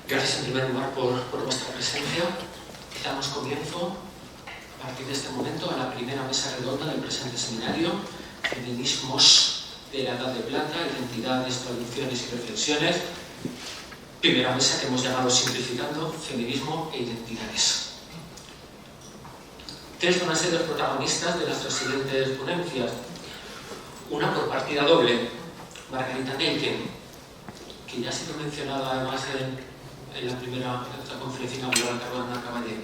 Gracias en primer lugar por vuestra presencia. Damos comienzo a partir de este momento a la primera mesa redonda del presente seminario, Feminismos de la Edad de Plata, Identidades, Traducciones y Reflexiones. Primera mesa que hemos llamado, simplificando, Feminismo e Identidades. Tres van a ser los protagonistas de nuestras siguientes ponencias. Una por partida doble, Margarita Nelken, que ya ha sido mencionada además en la primera conferencia inaugural que Ana Caballé.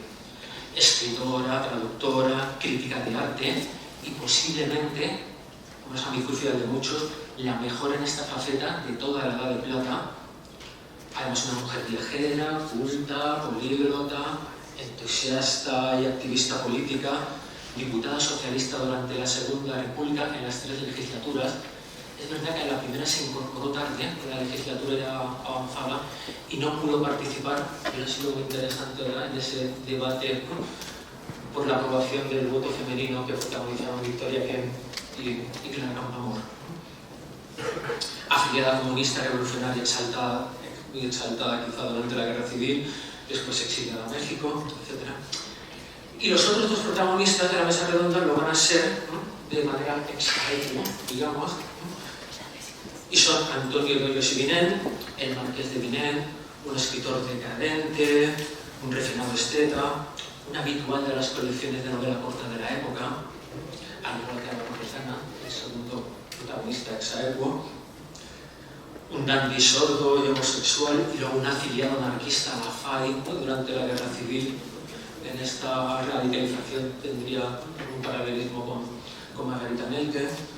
Escritora, traductora, crítica de arte y posiblemente, como es a mi juicio de muchos, la mejor en esta faceta de toda la Edad de Plata. Además, una mujer viajera, culta, políglota, entusiasta y activista política, diputada socialista durante la Segunda República en las 3 legislaturas. Es verdad que en la primera se incorporó tarde, la legislatura ya avanzaba y no pudo participar, pero ha sido muy interesante, ¿verdad?, en ese debate por la aprobación del voto femenino que protagonizaron Victoria Kent y Clara Campoamor. Afiliada comunista, revolucionaria, muy exaltada quizá durante la Guerra Civil, después exiliada a México, etc. Y los otros dos protagonistas de la mesa redonda lo van a ser, ¿no?, de manera extraña, digamos, y son Antonio Doyos y Vinén, el marqués de Vinén, un escritor decadente, un refinado esteta, un habitual de las colecciones de novela corta de la época, al igual que Álvaro Retana, el segundo protagonista exaequo, un dandy sordo y homosexual, y luego un afiliado anarquista a la FAI, ¿no?, durante la Guerra Civil. En esta radicalización tendría un paralelismo con Margarita Nelken,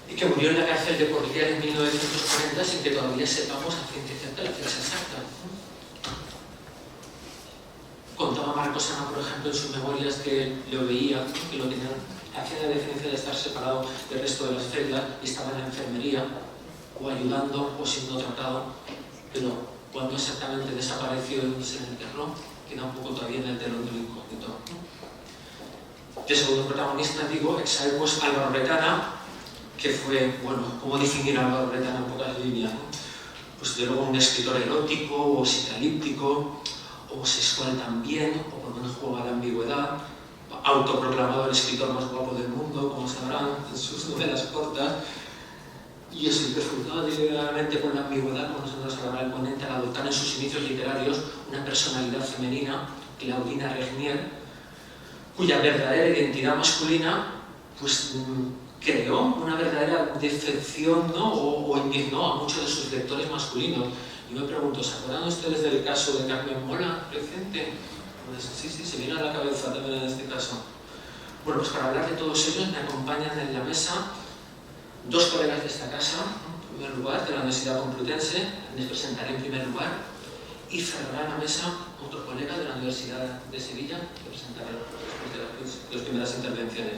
y que murió en la cárcel de Porlier en 1940 sin que todavía sepamos a ciencia cierta la fecha exacta. Contaba Marcos Ana, por ejemplo, en sus memorias que lo veía, que lo tenían, hacía la diferencia de estar separado del resto de las celdas y estaba en la enfermería, o ayudando o siendo tratado, pero cuando exactamente desapareció y se le enterró, queda un poco todavía en el telón del incógnito. El segundo protagonista, digo, exaequo, es Álvaro Retana, que fue, bueno, ¿cómo definir a Álvaro Retana en pocas líneas, ¿no? Pues de luego un escritor erótico, o psicalíptico, homosexual también, o por lo menos juega a la ambigüedad, autoproclamado el escritor más guapo del mundo, como sabrán, en sus novelas cortas, y es el que resultaba deliberadamente con la ambigüedad, como nosotros hablará el ponente, al adoptar en sus inicios literarios una personalidad femenina, Claudina Regnier, cuya verdadera identidad masculina, pues creó una verdadera defección, ¿no?, o indignó a muchos de sus lectores masculinos. Y me pregunto, ¿se acuerdan ustedes del caso de Carmen Mola reciente? Pues sí, se viene a la cabeza también en este caso. Bueno, pues para hablar de todos ellos me acompañan en la mesa dos colegas de esta casa, en primer lugar, de la Universidad Complutense, les presentaré en primer lugar, y cerrará la mesa otro colega de la Universidad de Sevilla, que presentará después de las primeras intervenciones.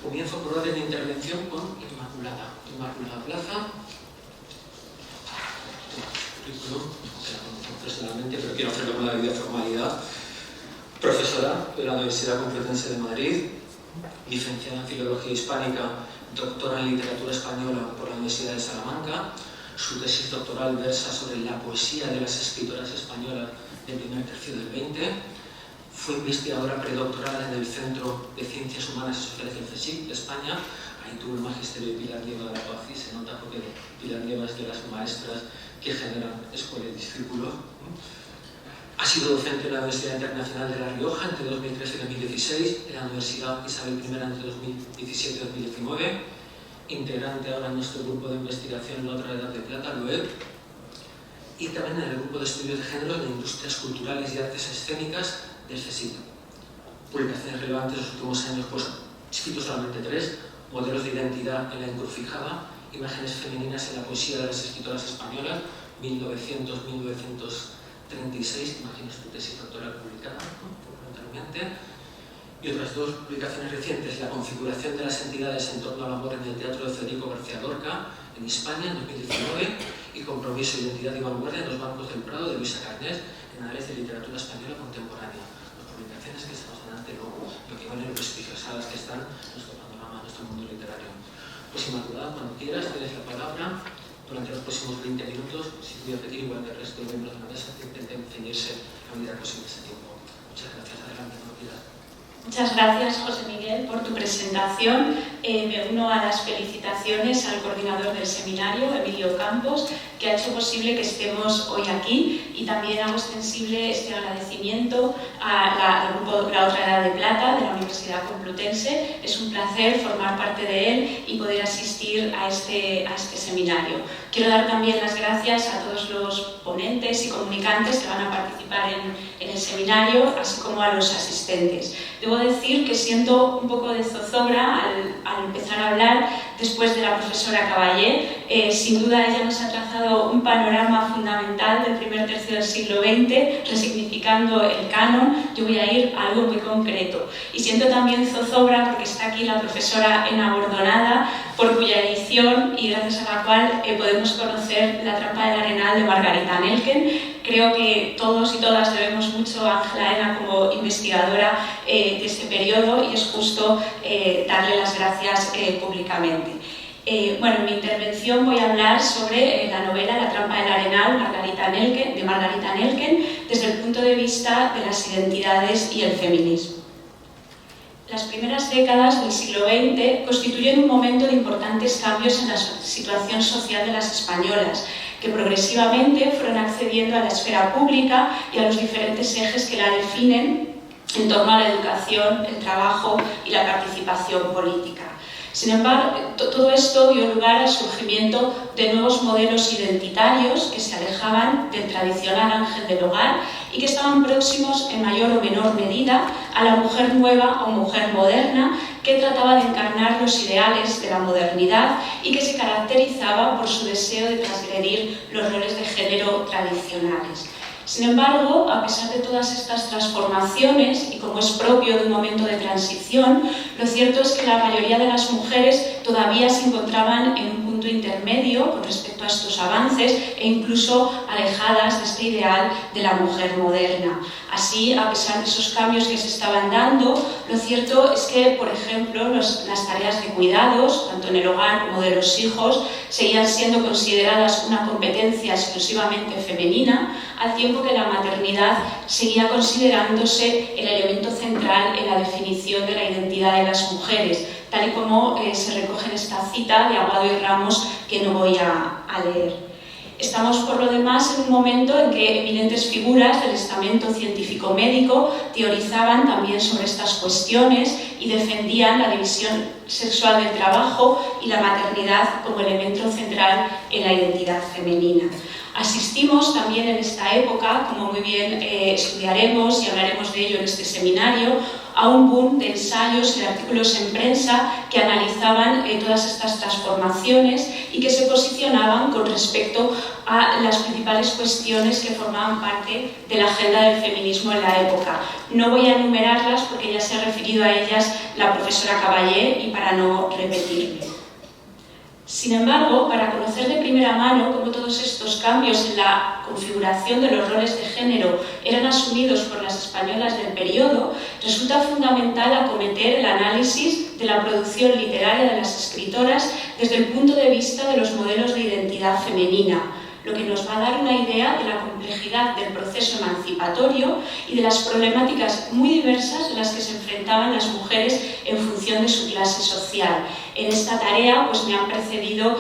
Comienzo por orden de intervención con Inmaculada Plaza. Currículum, que la conozco personalmente, pero quiero hacerlo con la debida formalidad. Profesora de la Universidad Complutense de Madrid, licenciada en Filología Hispánica, doctora en Literatura Española por la Universidad de Salamanca. Su tesis doctoral versa sobre la poesía de las escritoras españolas del primer tercio del XX. Fue investigadora predoctoral en el Centro de Ciencias Humanas y Sociales del CSIC de España. Ahí tuvo el magisterio de Pilar Nieva de la Coací. Se nota porque Pilar Nieva es de las maestras que generan escuela y discípulos. Ha sido docente en la Universidad Internacional de La Rioja entre 2013 y 2016, en la Universidad Isabel I entre 2017 y 2019, integrante ahora en nuestro grupo de investigación en la otra Edad de Plata, LOED, y también en el grupo de estudios de género de industrias culturales y artes escénicas del CSIC. Publicaciones relevantes en los últimos años, pues, escrito solamente 3, Modelos de identidad en la encrucijada, Imágenes femeninas en la poesía de las escritoras españolas, 1900-1936, imágenes tu tesis doctoral publicada, ¿no?, fundamentalmente, y otras dos publicaciones recientes, La configuración de las entidades en torno al amor en el teatro de Federico García Lorca, en España, en 2019, y Compromiso, Identidad y Vanguardia en los bancos del Prado, de Luisa Carnés, en Anales de Literatura Española Contemporánea. Las publicaciones que estamos delante luego, lo que valen prestigiosas que están en nuestro panorama, en nuestro mundo literario. Pues Inmaculada, cuando quieras, tienes la palabra durante los próximos 20 minutos, si voy a pedir igual que el resto de miembros de la mesa, que intenten ceñirse a medida posible ese tiempo. Muchas gracias. Adelante, Pilar. Muchas gracias, José Miguel, por tu presentación. Me uno a las felicitaciones al coordinador del seminario, Emilio Campos, que ha hecho posible que estemos hoy aquí, y también hago extensible este agradecimiento al grupo La Otra Edad de Plata de la Universidad Complutense. Es un placer formar parte de él y poder asistir a este seminario. Quiero dar también las gracias a todos los ponentes y comunicantes que van a participar en el seminario, así como a los asistentes. Debo decir que siento un poco de zozobra al empezar a hablar después de la profesora Caballé. Sin duda ella nos ha trazado un panorama fundamental del primer tercio del siglo XX, resignificando el canon. Yo voy a ir a algo muy concreto. Y siento también zozobra porque está aquí la profesora Ena Bordonada, por cuya edición y gracias a la cual podemos conocer La trampa del Arenal de Margarita Nelken. Creo que todos y todas debemos mucho a Ángela Ena como investigadora de este periodo, y es justo darle las gracias públicamente. Bueno, en mi intervención voy a hablar sobre la novela La trampa del Arenal de Margarita Nelken desde el punto de vista de las identidades y el feminismo. Las primeras décadas del siglo XX constituyen un momento de importantes cambios en la situación social de las españolas, que progresivamente fueron accediendo a la esfera pública y a los diferentes ejes que la definen en torno a la educación, el trabajo y la participación política. Sin embargo, todo esto dio lugar al surgimiento de nuevos modelos identitarios que se alejaban del tradicional ángel del hogar y que estaban próximos en mayor o menor medida a la mujer nueva o mujer moderna, que trataba de encarnar los ideales de la modernidad y que se caracterizaba por su deseo de transgredir los roles de género tradicionales. Sin embargo, a pesar de todas estas transformaciones, y como es propio de un momento de transición, lo cierto es que la mayoría de las mujeres todavía se encontraban en un punto intermedio con respecto a estos avances e incluso alejadas de este ideal de la mujer moderna. Así, a pesar de esos cambios que se estaban dando, lo cierto es que, por ejemplo, las tareas de cuidados, tanto en el hogar como de los hijos, seguían siendo consideradas una competencia exclusivamente femenina, al tiempo que la maternidad seguía considerándose el elemento central en la definición de la identidad de las mujeres, tal y como se recoge en esta cita de Aguado y Ramos, que no voy a leer. Estamos, por lo demás, en un momento en que eminentes figuras del estamento científico-médico teorizaban también sobre estas cuestiones y defendían la división sexual del trabajo y la maternidad como elemento central en la identidad femenina. Asistimos también en esta época, como muy bien estudiaremos y hablaremos de ello en este seminario, a un boom de ensayos y de artículos en prensa que analizaban todas estas transformaciones y que se posicionaban con respecto a las principales cuestiones que formaban parte de la agenda del feminismo en la época. No voy a enumerarlas porque ya se ha referido a ellas la profesora Caballé y para no repetirme. Sin embargo, para conocer de primera mano cómo todos estos cambios en la configuración de los roles de género eran asumidos por las españolas del periodo, resulta fundamental acometer el análisis de la producción literaria de las escritoras desde el punto de vista de los modelos de identidad femenina, lo que nos va a dar una idea de la complejidad del proceso emancipatorio y de las problemáticas muy diversas en las que se enfrentaban las mujeres en función de su clase social. En esta tarea pues, me han precedido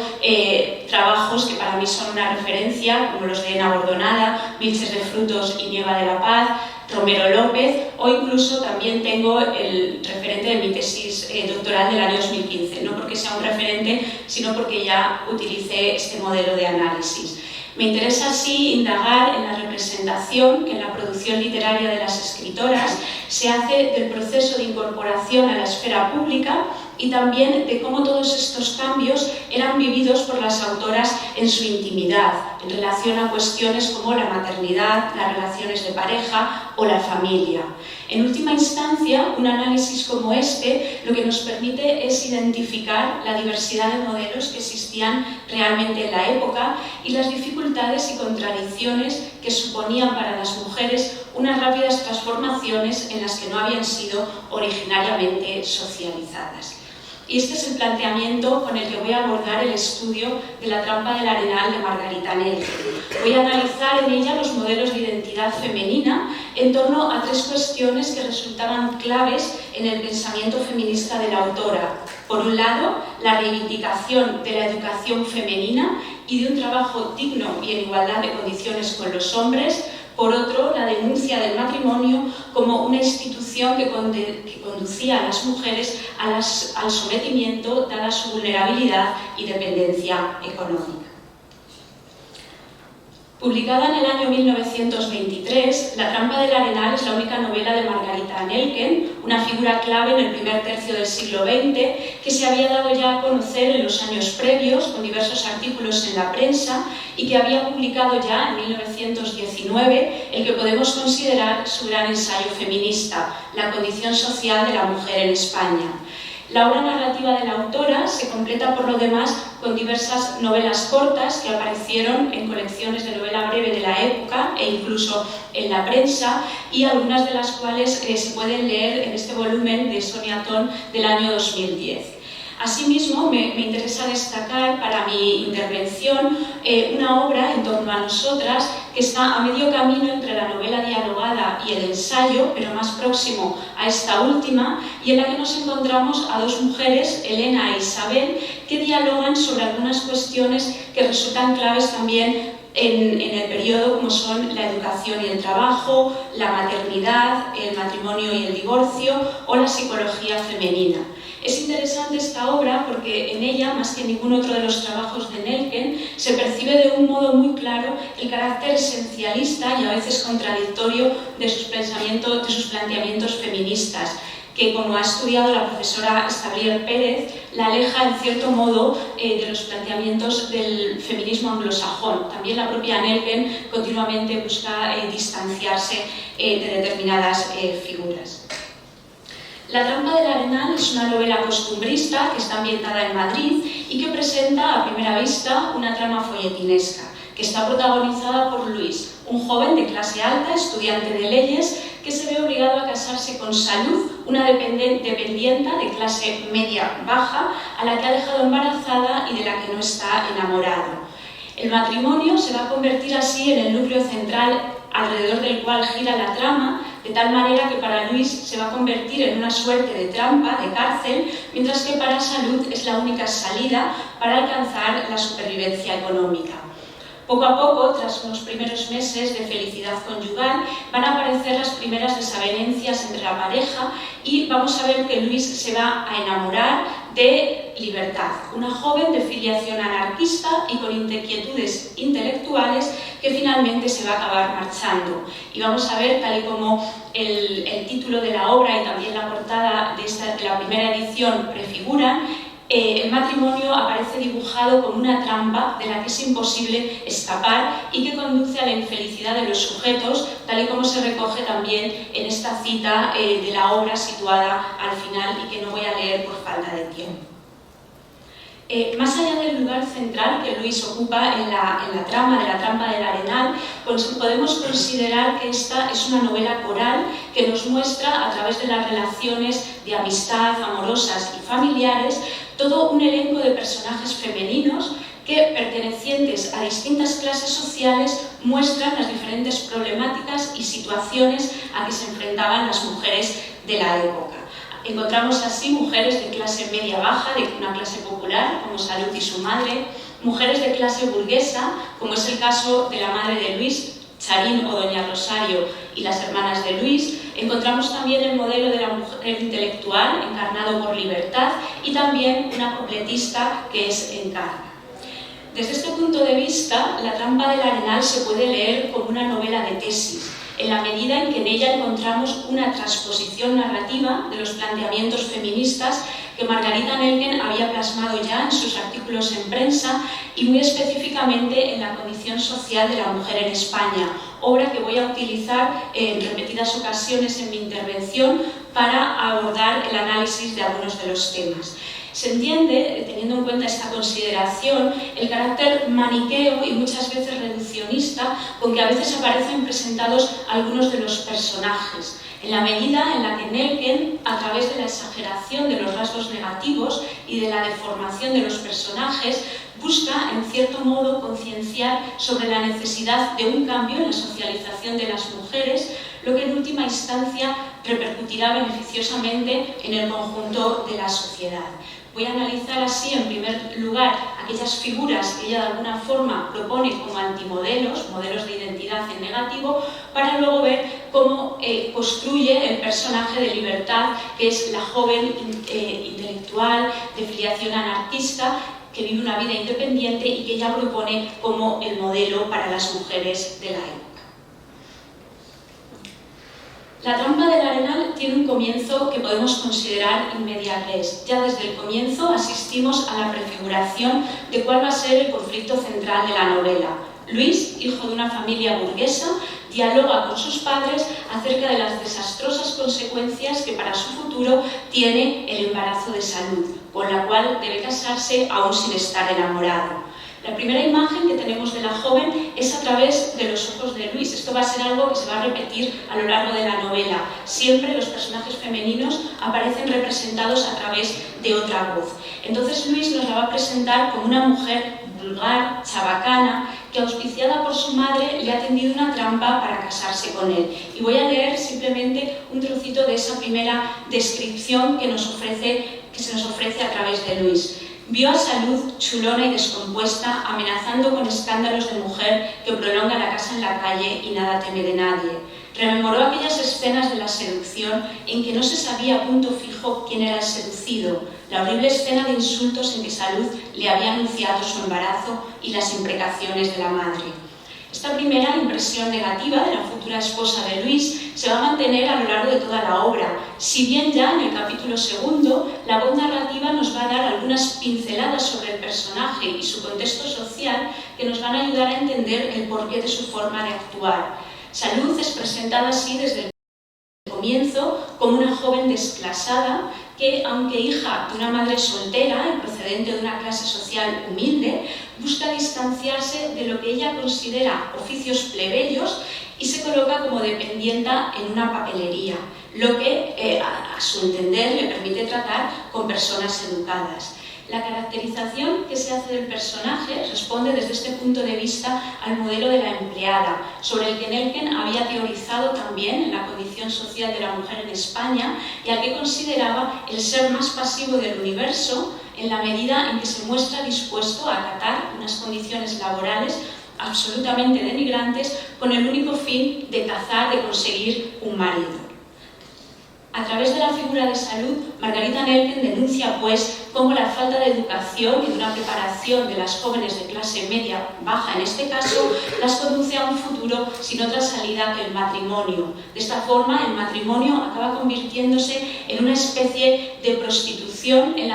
trabajos que para mí son una referencia, como los de Ena Bordonada, Vilches de Frutos y Nieva de la Paz, Romero López, o incluso también tengo el referente de mi tesis doctoral del año 2015, no porque sea un referente, sino porque ya utilicé este modelo de análisis. Me interesa así indagar en la representación que en la producción literaria de las escritoras se hace del proceso de incorporación a la esfera pública y también de cómo todos estos cambios eran vividos por las autoras en su intimidad, en relación a cuestiones como la maternidad, las relaciones de pareja o la familia. En última instancia, un análisis como este lo que nos permite es identificar la diversidad de modelos que existían realmente en la época y las dificultades y contradicciones que suponían para las mujeres unas rápidas transformaciones en las que no habían sido originariamente socializadas. Y este es el planteamiento con el que voy a abordar el estudio de la trampa del arenal de Margarita Nelken. Voy a analizar en ella los modelos de identidad femenina en torno a tres cuestiones que resultaban claves en el pensamiento feminista de la autora. Por un lado, la reivindicación de la educación femenina y de un trabajo digno y en igualdad de condiciones con los hombres. Por otro, la denuncia del matrimonio como una institución que conducía a las mujeres al sometimiento dada su vulnerabilidad y dependencia económica. Publicada en el año 1923, La trampa del arenal es la única novela de Margarita Nelken, una figura clave en el primer tercio del siglo XX, que se había dado ya a conocer en los años previos con diversos artículos en la prensa y que había publicado ya en 1919 el que podemos considerar su gran ensayo feminista, La condición social de la mujer en España. La obra narrativa de la autora se completa por lo demás con diversas novelas cortas que aparecieron en colecciones de novela breve de la época e incluso en la prensa, y algunas de las cuales se pueden leer en este volumen de Sonia Ton del año 2010. Asimismo, me interesa destacar para mi intervención una obra en torno a nosotras que está a medio camino entre la novela dialogada y el ensayo, pero más próximo a esta última, y en la que nos encontramos a dos mujeres, Elena e Isabel, que dialogan sobre algunas cuestiones que resultan claves también en el periodo, como son la educación y el trabajo, la maternidad, el matrimonio y el divorcio o la psicología femenina. Es interesante esta obra porque en ella, más que en ningún otro de los trabajos de Nelken, se percibe de un modo muy claro el carácter esencialista y a veces contradictorio de sus planteamientos feministas, que, como ha estudiado la profesora Establier Pérez, la aleja en cierto modo de los planteamientos del feminismo anglosajón. También la propia Nelken continuamente busca distanciarse de determinadas figuras. La trampa del arenal es una novela costumbrista que está ambientada en Madrid y que presenta a primera vista una trama folletinesca, que está protagonizada por Luis, un joven de clase alta, estudiante de leyes, que se ve obligado a casarse con Salud, una dependienta de clase media-baja, a la que ha dejado embarazada y de la que no está enamorado. El matrimonio se va a convertir así en el núcleo central alrededor del cual gira la trama, de tal manera que para Luis se va a convertir en una suerte de trampa, de cárcel, mientras que para Salud es la única salida para alcanzar la supervivencia económica. Poco a poco, tras unos primeros meses de felicidad conyugal, van a aparecer las primeras desavenencias entre la pareja y vamos a ver que Luis se va a enamorar de Libertad, una joven de filiación anarquista y con inquietudes intelectuales que finalmente se va a acabar marchando. Y vamos a ver, tal y como el título de la obra y también la portada de la primera edición prefiguran, el matrimonio aparece dibujado como una trampa de la que es imposible escapar y que conduce a la infelicidad de los sujetos, tal y como se recoge también en esta cita de la obra situada al final y que no voy a leer por falta de tiempo. Más allá del lugar central que Luis ocupa en la trama de la trampa del arenal, podemos considerar que esta es una novela coral que nos muestra, a través de las relaciones de amistad, amorosas y familiares, todo un elenco de personajes femeninos que, pertenecientes a distintas clases sociales, muestran las diferentes problemáticas y situaciones a que se enfrentaban las mujeres de la época. Encontramos así mujeres de clase media-baja, de una clase popular, como Salud y su madre, mujeres de clase burguesa, como es el caso de la madre de Luis, Charín o Doña Rosario, y las hermanas de Luis. Encontramos también el modelo de la mujer intelectual, encarnado por Libertad, y también una completista que es Encarna. Desde este punto de vista, La trampa del arenal se puede leer como una novela de tesis, en la medida en que en ella encontramos una transposición narrativa de los planteamientos feministas que Margarita Nelken había plasmado ya en sus artículos en prensa y muy específicamente en La condición social de la mujer en España, obra que voy a utilizar en repetidas ocasiones en mi intervención para abordar el análisis de algunos de los temas. Se entiende, teniendo en cuenta esta consideración, el carácter maniqueo y muchas veces reduccionista con que a veces aparecen presentados algunos de los personajes. en la medida en la que Nelken, a través de la exageración de los rasgos negativos y de la deformación de los personajes, busca, en cierto modo, concienciar sobre la necesidad de un cambio en la socialización de las mujeres, lo que en última instancia repercutirá beneficiosamente en el conjunto de la sociedad. Voy a analizar así, en primer lugar, aquellas figuras que ella de alguna forma propone como antimodelos, modelos de identidad en negativo, para luego ver cómo construye el personaje de Libertad, que es la joven intelectual de filiación anarquista, que vive una vida independiente y que ella propone como el modelo para las mujeres de la época. La trampa del Arenal tiene un comienzo que podemos considerar in media res. Ya desde el comienzo asistimos a la prefiguración de cuál va a ser el conflicto central de la novela. Luis, hijo de una familia burguesa, dialoga con sus padres acerca de las desastrosas consecuencias que para su futuro tiene el embarazo de Salud, con la cual debe casarse aún sin estar enamorado. La primera imagen que tenemos de la joven es a través de los ojos de Luis. Esto va a ser algo que se va a repetir a lo largo de la novela. Siempre los personajes femeninos aparecen representados a través de otra voz. Entonces Luis nos la va a presentar como una mujer vulgar, chabacana, que auspiciada por su madre le ha tendido una trampa para casarse con él. Y voy a leer simplemente un trocito de esa primera descripción que se nos ofrece a través de Luis. Vio a Salud, chulona y descompuesta, amenazando con escándalos de mujer que prolonga la casa en la calle y nada teme de nadie. Rememoró aquellas escenas de la seducción en que no se sabía a punto fijo quién era el seducido, la horrible escena de insultos en que Salud le había anunciado su embarazo y las imprecaciones de la madre. Esta primera impresión negativa de la futura esposa de Luis se va a mantener a lo largo de toda la obra, si bien ya en el capítulo segundo la voz narrativa nos va a dar algunas pinceladas sobre el personaje y su contexto social que nos van a ayudar a entender el porqué de su forma de actuar. Salud es presentada así desde el comienzo como una joven desclasada que, aunque hija de una madre soltera y procedente de una clase social humilde, busca distanciarse de lo que ella considera oficios plebeyos y se coloca como dependienta en una papelería, lo que, a su entender, le permite tratar con personas educadas. La caracterización que se hace del personaje responde desde este punto de vista al modelo de la empleada, sobre el que Nelken había teorizado también en la condición social de la mujer en España y al que consideraba el ser más pasivo del universo en la medida en que se muestra dispuesto a acatar unas condiciones laborales absolutamente denigrantes con el único fin de cazar, de conseguir un marido. A través de la figura de Salud, Margarita Nelken denuncia, pues, cómo la falta de educación y de una preparación de las jóvenes de clase media baja, en este caso, las conduce a un futuro sin otra salida que el matrimonio. De esta forma, el matrimonio acaba convirtiéndose en una especie de prostitución, en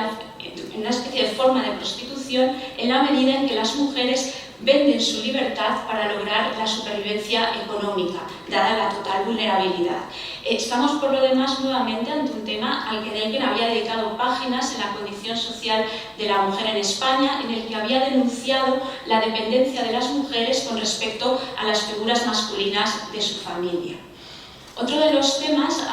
una especie de forma de prostitución, en la medida en que las mujeres venden su libertad para lograr la supervivencia económica, dada la total vulnerabilidad. Estamos, por lo demás, nuevamente ante un tema al que Nelken había dedicado páginas en la condición social de la mujer en España, en el que había denunciado la dependencia de las mujeres con respecto a las figuras masculinas de su familia. Otro de los temas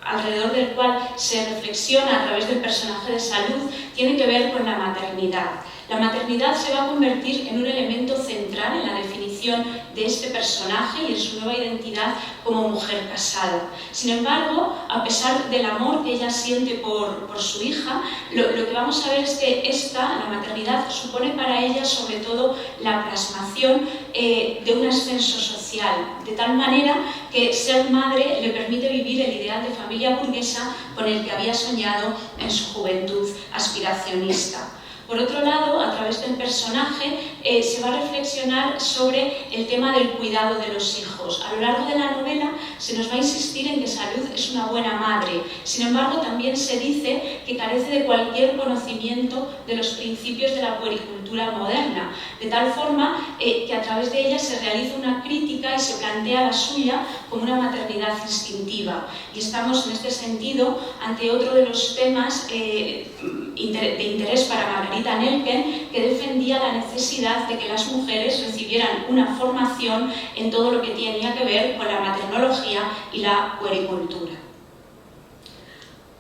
alrededor del cual se reflexiona a través del personaje de Salud tiene que ver con la maternidad. La maternidad se va a convertir en un elemento central en la definición de este personaje y en su nueva identidad como mujer casada. Sin embargo, a pesar del amor que ella siente por su hija, lo que vamos a ver es que la maternidad, supone para ella sobre todo la plasmación de un ascenso social, de tal manera que ser madre le permite vivir el ideal de familia burguesa con el que había soñado en su juventud aspiracionista. Por otro lado, a través del personaje se va a reflexionar sobre el tema del cuidado de los hijos. A lo largo de la novela se nos va a insistir en que Salud es una buena madre. Sin embargo, también se dice que carece de cualquier conocimiento de los principios de la puericultura moderna, de tal forma que a través de ella se realiza una crítica y se plantea la suya como una maternidad instintiva. Y estamos en este sentido ante otro de los temas de interés para Margarita Margarita Nelken, que defendía la necesidad de que las mujeres recibieran una formación en todo lo que tenía que ver con la maternología y la puericultura.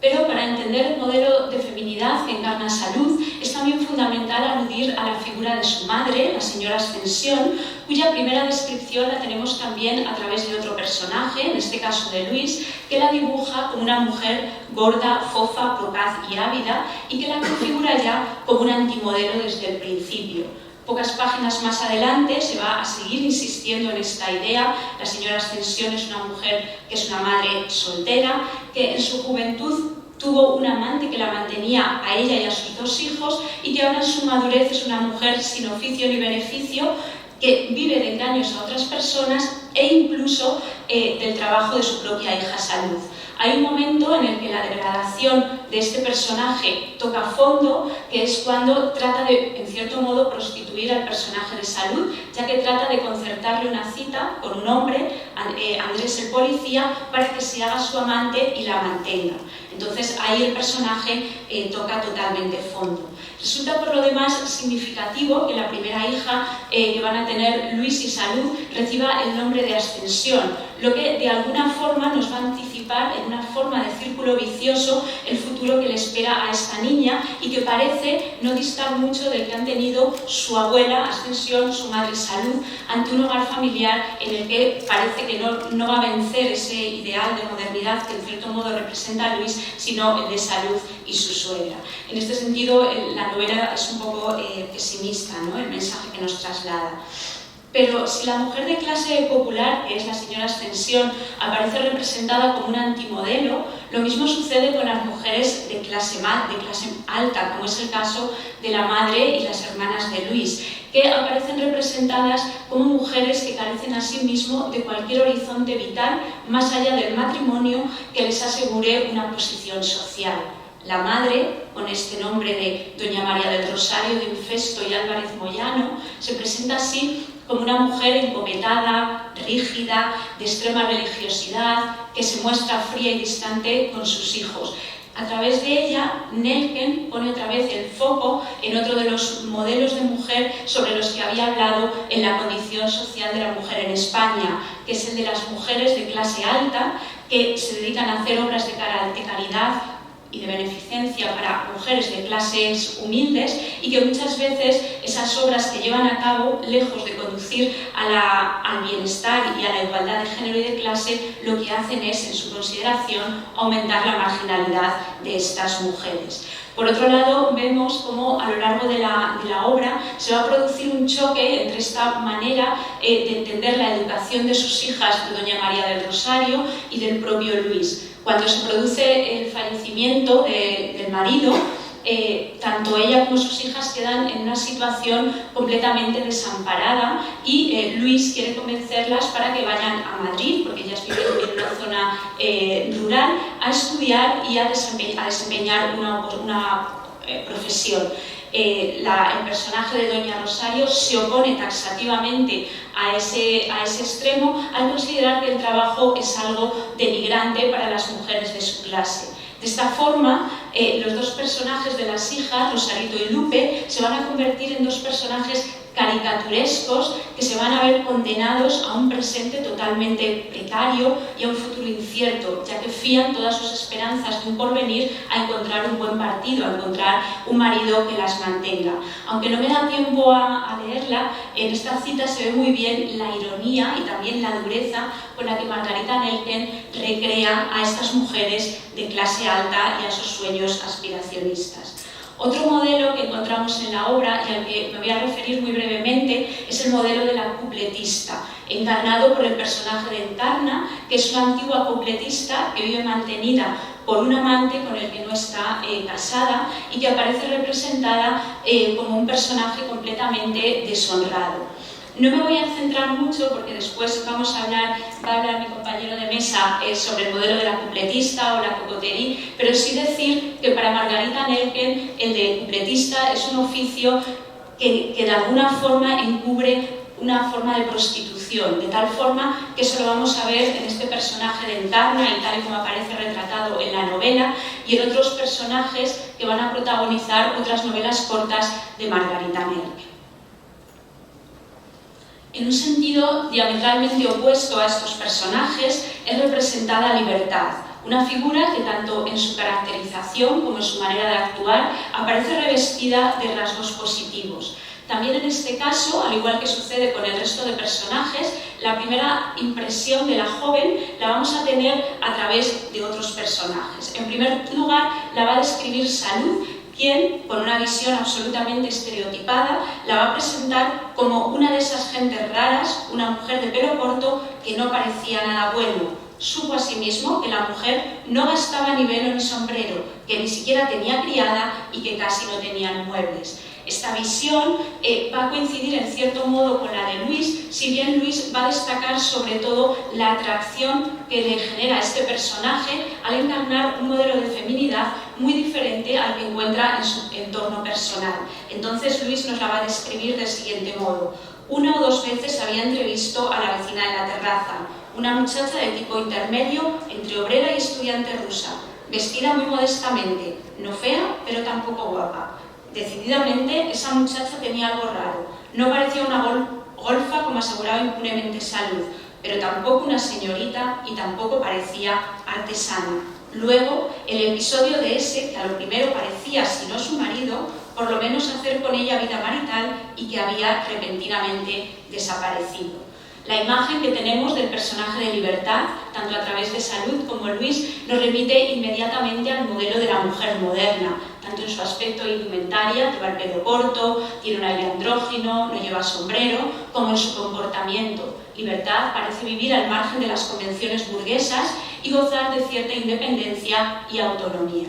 Pero para entender el modelo de feminidad que encarna Salud, es también fundamental aludir a la figura de su madre, la señora Ascensión, cuya primera descripción la tenemos también a través de otro personaje, en este caso de Luis, que la dibuja como una mujer gorda, fofa, procaz y ávida, y que la configura ya como un antimodelo desde el principio. Pocas páginas más adelante se va a seguir insistiendo en esta idea. La señora Ascensión es una mujer que es una madre soltera, que en su juventud tuvo un amante que la mantenía a ella y a sus 2 hijos, y que ahora en su madurez es una mujer sin oficio ni beneficio, que vive de engaños a otras personas e incluso del trabajo de su propia hija Salud. Hay un momento en el que la degradación de este personaje toca fondo, que es cuando trata de, en cierto modo, prostituir al personaje de Salud, ya que trata de concertarle una cita con un hombre, Andrés el policía, para que se haga su amante y la mantenga. Entonces ahí el personaje toca totalmente fondo. Resulta por lo demás significativo que la primera hija que van a tener Luis y Salud reciba el nombre de Ascensión, lo que de alguna forma nos va a anticipar en una forma de círculo vicioso el futuro que le espera a esta niña, y que parece no distar mucho del que han tenido su abuela Ascensión, su madre Salud, ante un hogar familiar en el que parece que no va a vencer ese ideal de modernidad que en cierto modo representa a Luis, sino el de Salud y su suegra. En este sentido, la novela es un poco pesimista, ¿no?, el mensaje que nos traslada. Pero si la mujer de clase popular, que es la señora Ascensión, aparece representada como un antimodelo, lo mismo sucede con las mujeres de clase alta, como es el caso de la madre y las hermanas de Luis, que aparecen representadas como mujeres que carecen asimismo de cualquier horizonte vital más allá del matrimonio que les asegure una posición social. La madre, con este nombre de Doña María del Rosario de Infesto y Álvarez Moyano, se presenta así como una mujer encopetada, rígida, de extrema religiosidad, que se muestra fría y distante con sus hijos. A través de ella, Nelken pone otra vez el foco en otro de los modelos de mujer sobre los que había hablado en la condición social de la mujer en España, que es el de las mujeres de clase alta, que se dedican a hacer obras de caridad y de beneficencia para mujeres de clases humildes, y que muchas veces esas obras que llevan a cabo, lejos de conducir al bienestar y a la igualdad de género y de clase, lo que hacen es, en su consideración, aumentar la marginalidad de estas mujeres. Por otro lado, vemos cómo a lo largo de la obra se va a producir un choque entre esta manera de entender la educación de sus hijas, de Doña María del Rosario y del propio Luis. Cuando se produce el fallecimiento del marido, tanto ella como sus hijas quedan en una situación completamente desamparada, y Luis quiere convencerlas para que vayan a Madrid, porque ellas viven en una zona rural, a estudiar y a desempeñar una profesión. El personaje de Doña Rosario se opone taxativamente a ese extremo, al considerar que el trabajo es algo denigrante para las mujeres de su clase. De esta forma, los 2 personajes de las hijas, Rosarito y Lupe, se van a convertir en 2 personajes caricaturescos que se van a ver condenados a un presente totalmente precario y a un futuro incierto, ya que fían todas sus esperanzas de un porvenir a encontrar un buen partido, a encontrar un marido que las mantenga. Aunque no me da tiempo a leerla, en esta cita se ve muy bien la ironía y también la dureza con la que Margarita Nelken recrea a estas mujeres de clase alta y a sus sueños aspiracionistas. Otro modelo que encontramos en la obra, y al que me voy a referir muy brevemente, es el modelo de la cupletista, encarnado por el personaje de Encarna, que es una antigua cupletista que vive mantenida por un amante con el que no está casada, y que aparece representada como un personaje completamente deshonrado. No me voy a centrar mucho porque después va a hablar mi compañero de mesa sobre el modelo de la cupletista o la cocotería, pero sí decir que para Margarita Nelken el de cupletista es un oficio que de alguna forma encubre una forma de prostitución, de tal forma que eso lo vamos a ver en este personaje de Encarna y tal y como aparece retratado en la novela, y en otros personajes que van a protagonizar otras novelas cortas de Margarita Nerken. En un sentido diametralmente opuesto a estos personajes es representada Libertad, una figura que tanto en su caracterización como en su manera de actuar aparece revestida de rasgos positivos. También en este caso, al igual que sucede con el resto de personajes, la primera impresión de la joven la vamos a tener a través de otros personajes. En primer lugar, la va a describir Salud, quien, con una visión absolutamente estereotipada, la va a presentar como una de esas gentes raras, una mujer de pelo corto que no parecía nada bueno. Supo asimismo que la mujer no gastaba ni velo ni sombrero, que ni siquiera tenía criada y que casi no tenían muebles. Esta visión va a coincidir en cierto modo con la de Luis, si bien Luis va a destacar sobre todo la atracción que le genera a este personaje al encarnar un modelo de feminidad muy diferente al que encuentra en su entorno personal. Entonces Luis nos la va a describir del siguiente modo. Una o dos veces había entrevisto a la vecina en la terraza, una muchacha de tipo intermedio entre obrera y estudiante rusa, vestida muy modestamente, no fea pero tampoco guapa. Decididamente, esa muchacha tenía algo raro. No parecía una golfa como aseguraba impunemente Salud, pero tampoco una señorita y tampoco parecía artesana. Luego, el episodio de ese, que a lo primero parecía, si no su marido, por lo menos hacer con ella vida marital y que había repentinamente desaparecido. La imagen que tenemos del personaje de Libertad, tanto a través de Salud como Luis, nos remite inmediatamente al modelo de la mujer moderna, tanto en su aspecto indumentaria, lleva el pelo corto, tiene un aire andrógino, no lleva sombrero, como en su comportamiento. Libertad parece vivir al margen de las convenciones burguesas y gozar de cierta independencia y autonomía.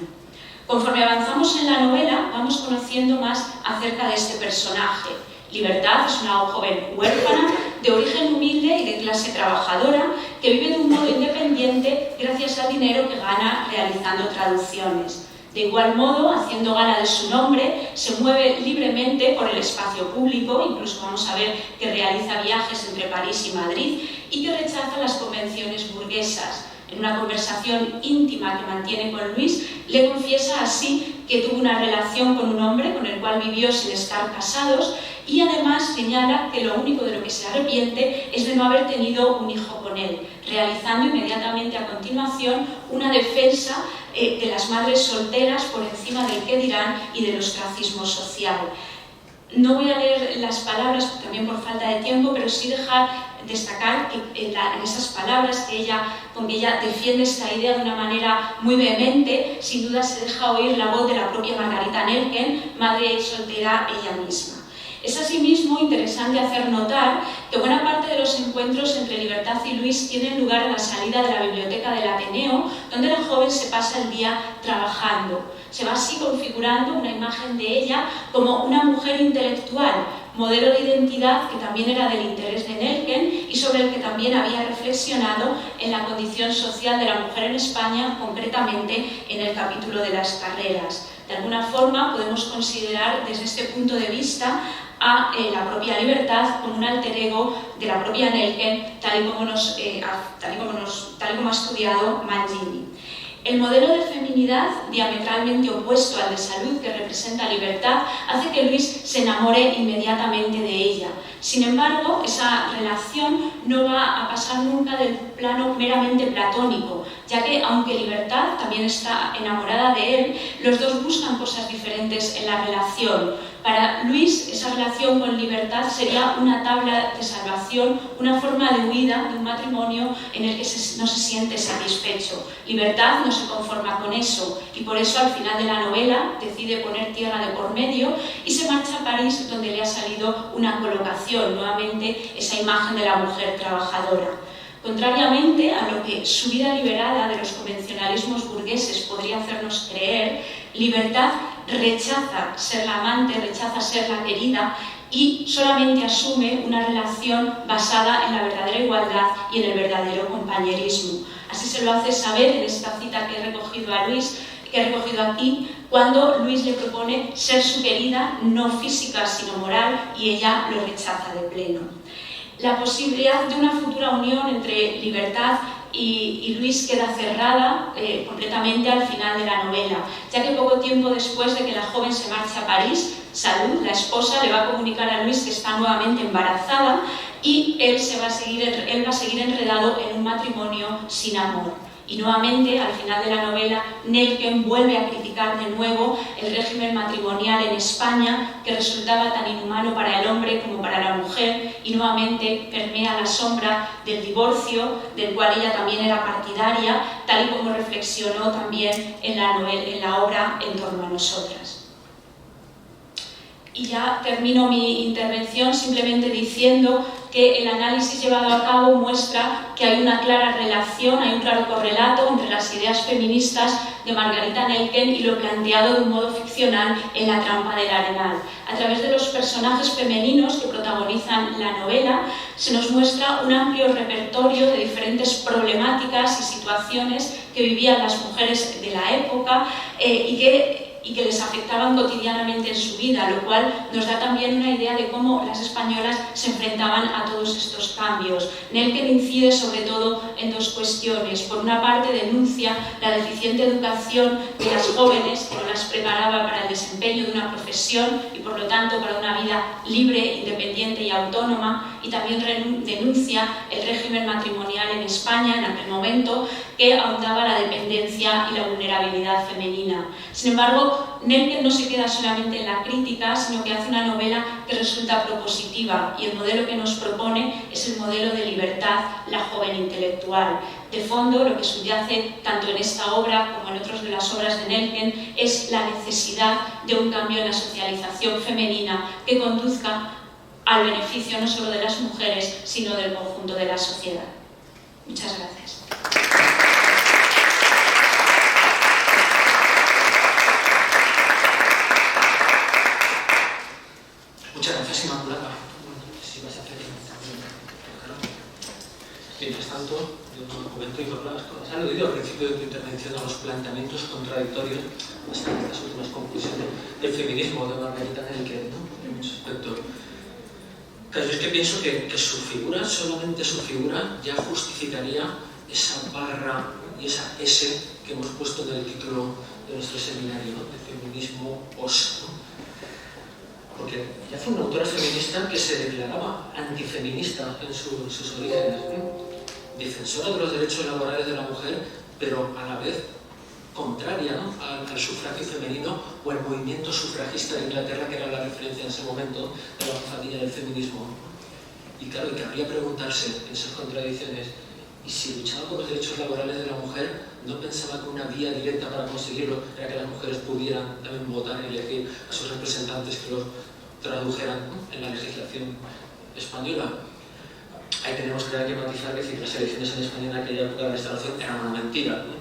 Conforme avanzamos en la novela, vamos conociendo más acerca de este personaje. Libertad es una joven huérfana, de origen humilde y de clase trabajadora, que vive de un modo independiente gracias al dinero que gana realizando traducciones. De igual modo, haciendo gala de su nombre, se mueve libremente por el espacio público, incluso vamos a ver que realiza viajes entre París y Madrid, y que rechaza las convenciones burguesas. En una conversación íntima que mantiene con Luis, le confiesa así que tuvo una relación con un hombre con el cual vivió sin estar casados, y además señala que lo único de lo que se arrepiente es de no haber tenido un hijo con él, realizando inmediatamente a continuación una defensa de las madres solteras por encima del qué dirán y del ostracismo social. No voy a leer las palabras también por falta de tiempo, pero sí destacar que en esas palabras con que ella defiende esta idea de una manera muy vehemente, sin duda se deja oír la voz de la propia Margarita Nerken, madre y soltera ella misma. Es asimismo interesante hacer notar que buena parte de los encuentros entre Libertad y Luis tienen lugar a la salida de la biblioteca del Ateneo, donde la joven se pasa el día trabajando. Se va así configurando una imagen de ella como una mujer intelectual, modelo de identidad que también era del interés de Nerken y sobre el que también había reflexionado en la condición social de la mujer en España, concretamente en el capítulo de las carreras. De alguna forma podemos considerar desde este punto de vista a la propia Libertad como un alter ego de la propia Nerken, tal y como ha estudiado Mangini. El modelo de feminidad, diametralmente opuesto al de Salud que representa Libertad, hace que Luis se enamore inmediatamente de ella. Sin embargo, esa relación no va a pasar nunca del plano meramente platónico, ya que, aunque Libertad también está enamorada de él, los dos buscan cosas diferentes en la relación. Para Luis, esa relación con Libertad sería una tabla de salvación, una forma de huida de un matrimonio en el que no se siente satisfecho. Libertad no se conforma con eso y por eso al final de la novela decide poner tierra de por medio y se marcha a París, donde le ha salido una colocación, nuevamente esa imagen de la mujer trabajadora. Contrariamente a lo que su vida liberada de los convencionalismos burgueses podría hacernos creer, Libertad rechaza ser la amante, rechaza ser la querida y solamente asume una relación basada en la verdadera igualdad y en el verdadero compañerismo. Así se lo hace saber en esta cita que he recogido a Luis, que he recogido aquí, cuando Luis le propone ser su querida, no física sino moral, y ella lo rechaza de pleno. La posibilidad de una futura unión entre Libertad y Luis queda cerrada completamente al final de la novela, ya que poco tiempo después de que la joven se marche a París, Salud, la esposa, le va a comunicar a Luis que está nuevamente embarazada y él va a seguir enredado en un matrimonio sin amor. Y nuevamente, al final de la novela, Nelken vuelve a criticar de nuevo el régimen matrimonial en España, que resultaba tan inhumano para el hombre como para la mujer, y nuevamente permea la sombra del divorcio, del cual ella también era partidaria, tal y como reflexionó también en la obra En torno a nosotras. Y ya termino mi intervención simplemente diciendo que el análisis llevado a cabo muestra que hay una clara relación, hay un claro correlato entre las ideas feministas de Margarita Nelken y lo planteado de un modo ficcional en La trampa del Arenal. A través de los personajes femeninos que protagonizan la novela, se nos muestra un amplio repertorio de diferentes problemáticas y situaciones que vivían las mujeres de la época y que les afectaban cotidianamente en su vida, lo cual nos da también una idea de cómo las españolas se enfrentaban a todos estos cambios. Nelken incide sobre todo en dos cuestiones. Por una parte, denuncia la deficiente educación de las jóvenes, que no las preparaba para el desempeño de una profesión y por lo tanto para una vida libre, independiente y autónoma, y también denuncia el régimen matrimonial en España en aquel momento, que ahondaba la dependencia y la vulnerabilidad femenina. Sin embargo, Nelken no se queda solamente en la crítica, sino que hace una novela que resulta propositiva, y el modelo que nos propone es el modelo de Libertad, la joven intelectual. De fondo, lo que subyace tanto en esta obra como en otras de las obras de Nelken es la necesidad de un cambio en la socialización femenina que conduzca al beneficio no solo de las mujeres, sino del conjunto de la sociedad. Muchas gracias. Muchas gracias, Inmaculada. Si vas a hacer... Mientras tanto, yo comento y por las cosas. Han oído al principio de tu intervención a los planteamientos contradictorios, hasta estas últimas conclusiones del feminismo de Margarita Nelken, ¿no? En muchos aspectos. Pero es que pienso que su figura, solamente su figura, ya justificaría esa barra y esa S que hemos puesto en el título de nuestro seminario, ¿no? De feminismo os, ¿no? Porque ella fue una autora feminista que se declaraba antifeminista en sus orígenes, ¿no? Defensora de los derechos laborales de la mujer, pero a la vez contraria, ¿no? al sufragio femenino o al movimiento sufragista de Inglaterra, que era la referencia en ese momento de la familia del feminismo. Y claro, y cabría preguntarse en esas contradicciones, y si luchaba por los derechos laborales de la mujer, ¿no pensaba que una vía directa para conseguirlo era que las mujeres pudieran también votar y elegir a sus representantes que los tradujeran, ¿no? en la legislación española? Ahí tenemos que matizar que las elecciones en España en aquella época de la Restauración eran una mentira, ¿no?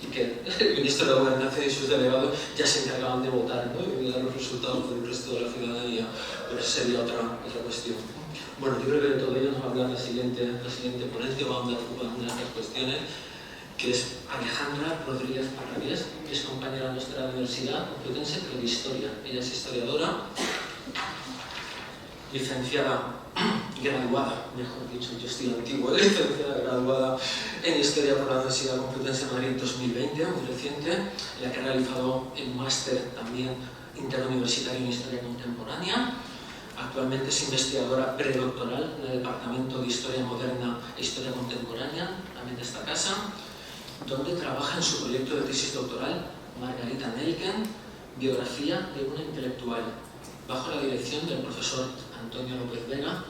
Y que el ministro de Gobernación y sus delegados ya se encargaban de votar, ¿no? Y de dar los resultados por el resto de la ciudadanía, pero esa sería otra cuestión. Bueno, yo creo que de todo ello nos va a hablar la siguiente ponente, va a andar por una de estas cuestiones, que es Alejandra Rodríguez Parragués, que es compañera de nuestra Universidad Complutense, pero de Historia. Ella es historiadora, licenciada graduada, mejor dicho, yo estoy antiguo, licenciada graduada en Historia por la Universidad Complutense de Madrid 2020, muy reciente, en la que ha realizado el máster también interuniversitario en Historia Contemporánea. Actualmente es investigadora predoctoral en el Departamento de Historia Moderna e Historia Contemporánea, también de esta casa, donde trabaja en su proyecto de tesis doctoral Margarita Nelken, biografía de una intelectual, bajo la dirección del profesor Antonio López Vega,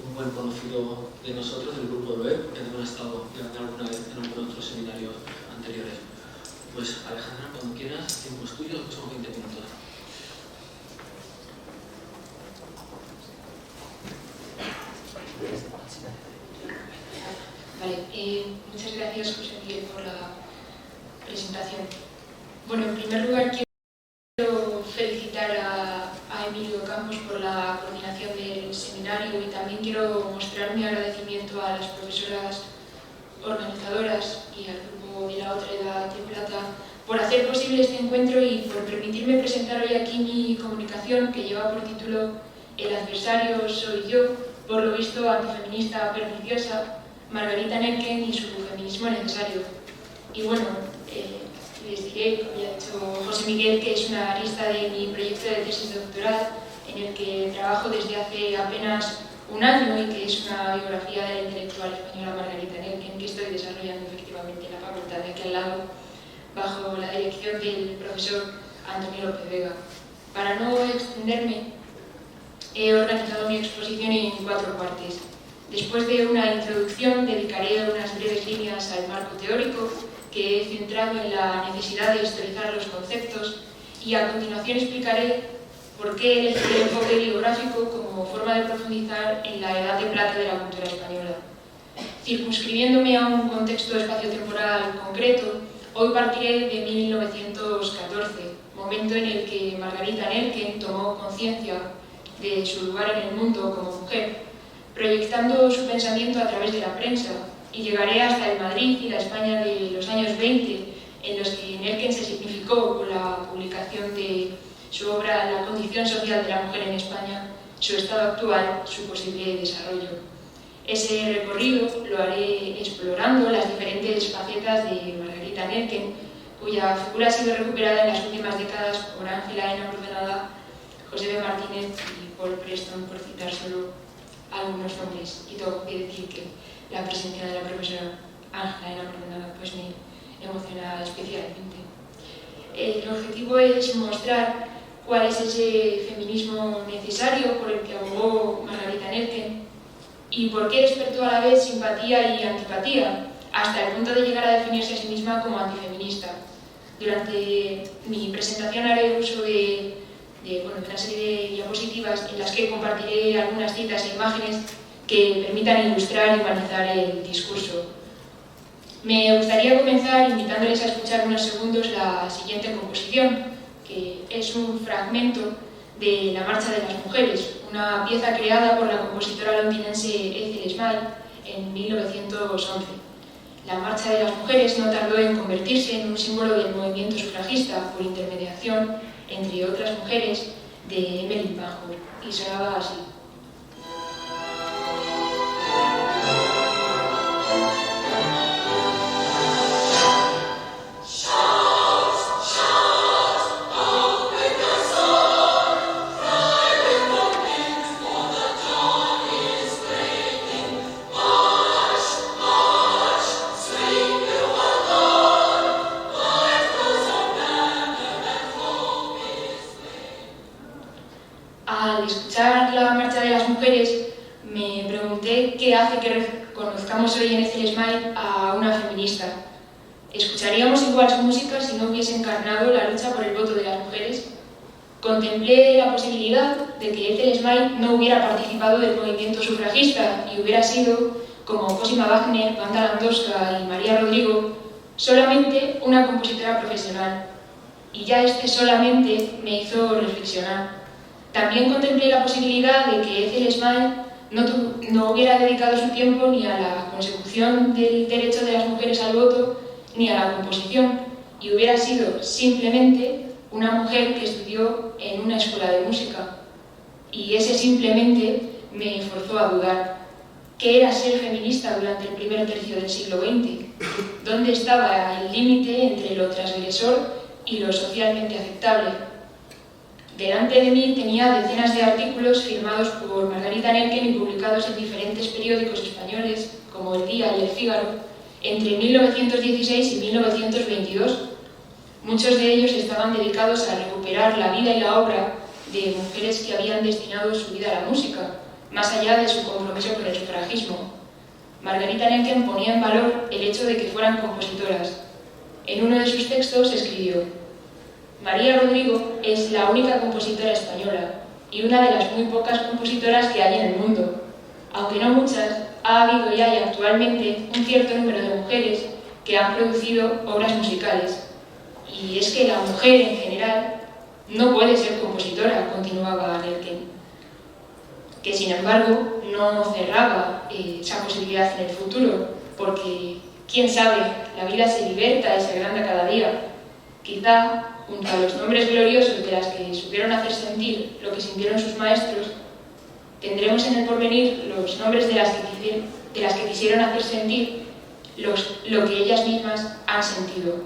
un buen conocido de nosotros, del grupo LOEP, que también ha estado alguna vez en algunos otros seminarios anteriores. Pues Alejandra, cuando quieras, el tiempo es tuyo, son 20 minutos. Vale, muchas gracias, José Miguel, por la presentación. Bueno, en primer lugar quiero felicitar a Emilio Campos por la coordinación del seminario y también quiero mostrar mi agradecimiento a las profesoras organizadoras y al grupo de la otra edad de plata por hacer posible este encuentro y por permitirme presentar hoy aquí mi comunicación que lleva por título El adversario soy yo, por lo visto antifeminista perniciosa, Margarita Nerken y su feminismo necesario. Y bueno, les diré, como ya ha dicho José Miguel, que es una arista de mi proyecto de tesis doctoral en el que trabajo desde hace apenas un año y que es una biografía de la intelectual española Margarita Nerken que estoy desarrollando efectivamente en la facultad de aquí al lado bajo la dirección del profesor Antonio López Vega. Para no extenderme, he organizado mi exposición en 4 partes. Después de una introducción, dedicaré unas breves líneas al marco teórico que he centrado en la necesidad de historizar los conceptos y a continuación explicaré por qué elegí el enfoque bibliográfico como forma de profundizar en la edad de plata de la cultura española. Circunscribiéndome a un contexto espaciotemporal concreto, hoy partiré de 1914, momento en el que Margarita Nerken tomó conciencia de su lugar en el mundo como mujer, proyectando su pensamiento a través de la prensa, y llegaré hasta el Madrid y la España de los años 20, en los que Nerken se significó con la publicación de su obra La condición social de la mujer en España, su estado actual, su posible desarrollo. Ese recorrido lo haré explorando las diferentes facetas de Margarita Nerken, cuya figura ha sido recuperada en las últimas décadas por Ángela Ena Ordenada, José B. Martínez y Paul Preston, por citar solo algunos nombres. Y tengo que decir que la presencia de la profesora Ángela Ena Ordenada pues me emociona especialmente. El objetivo es mostrar cuál es ese feminismo necesario por el que abogó Margarita Nerken y por qué despertó a la vez simpatía y antipatía, hasta el punto de llegar a definirse a sí misma como antifeminista. Durante mi presentación haré uso de una serie de diapositivas en las que compartiré algunas citas e imágenes que permitan ilustrar y humanizar el discurso. Me gustaría comenzar invitándoles a escuchar unos segundos la siguiente composición, que es un fragmento de La Marcha de las Mujeres, una pieza creada por la compositora londinense Ethel Smyth en 1911. La Marcha de las Mujeres no tardó en convertirse en un símbolo del movimiento sufragista por intermediación, entre otras mujeres, de Emmeline Pankhurst, y sonaba así. Al escuchar La Marcha de las Mujeres, me pregunté qué hace que reconozcamos hoy en Ethel Smyth a una feminista. ¿Escucharíamos igual su música si no hubiese encarnado la lucha por el voto de las mujeres? Contemplé la posibilidad de que Ethel Smyth no hubiera participado del movimiento sufragista y hubiera sido, como Cosima Wagner, Wanda Landowska y María Rodrigo, solamente una compositora profesional. Y ya este solamente me hizo reflexionar. También contemplé la posibilidad de que Ethel Smyth no hubiera dedicado su tiempo ni a la consecución del derecho de las mujeres al voto ni a la composición, y hubiera sido simplemente una mujer que estudió en una escuela de música. Y ese simplemente me forzó a dudar. ¿Qué era ser feminista durante el primer tercio del siglo XX? ¿Dónde estaba el límite entre lo transgresor y lo socialmente aceptable? Delante de mí tenía decenas de artículos firmados por Margarita Nerken y publicados en diferentes periódicos españoles, como El Día y El Fígaro, entre 1916 y 1922. Muchos de ellos estaban dedicados a recuperar la vida y la obra de mujeres que habían destinado su vida a la música, más allá de su compromiso con el sufragismo. Margarita Nerken ponía en valor el hecho de que fueran compositoras. En uno de sus textos escribió: María Rodrigo es la única compositora española y una de las muy pocas compositoras que hay en el mundo. Aunque no muchas, ha habido y hay actualmente un cierto número de mujeres que han producido obras musicales. Y es que la mujer en general no puede ser compositora, continuaba Nerken, que sin embargo no cerraba esa posibilidad en el futuro, porque quién sabe, la vida se liberta y se agranda cada día. Quizá, junto a los nombres gloriosos de las que supieron hacer sentir lo que sintieron sus maestros, tendremos en el porvenir los nombres de las que quisieron hacer sentir lo que ellas mismas han sentido.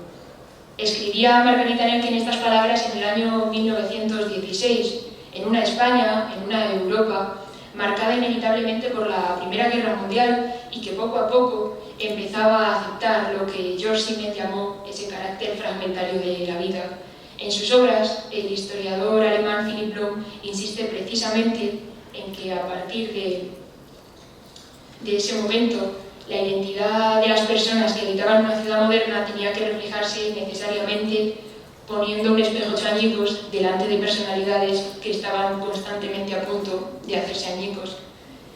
Escribía Margarita Nerken estas palabras en el año 1916, en una España, en una Europa, marcada inevitablemente por la Primera Guerra Mundial y que poco a poco empezaba a aceptar lo que George Simet llamó ese carácter fragmentario de la vida. En sus obras, el historiador alemán Philipp Blom insiste precisamente en que a partir de ese momento la identidad de las personas que habitaban una ciudad moderna tenía que reflejarse necesariamente poniendo un espejo de añicos delante de personalidades que estaban constantemente a punto de hacerse añicos.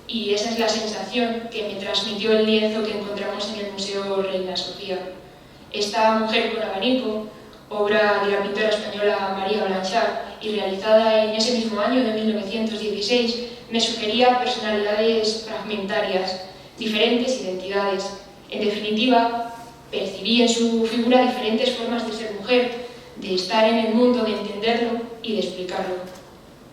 Y esa es la sensación que me transmitió el lienzo que encontramos en el Museo Reina Sofía. Esta mujer con abanico, obra de la pintora española María Blanchard y realizada en ese mismo año de 1916, me sugería personalidades fragmentarias, diferentes identidades. En definitiva, percibí en su figura diferentes formas de ser mujer, de estar en el mundo, de entenderlo y de explicarlo.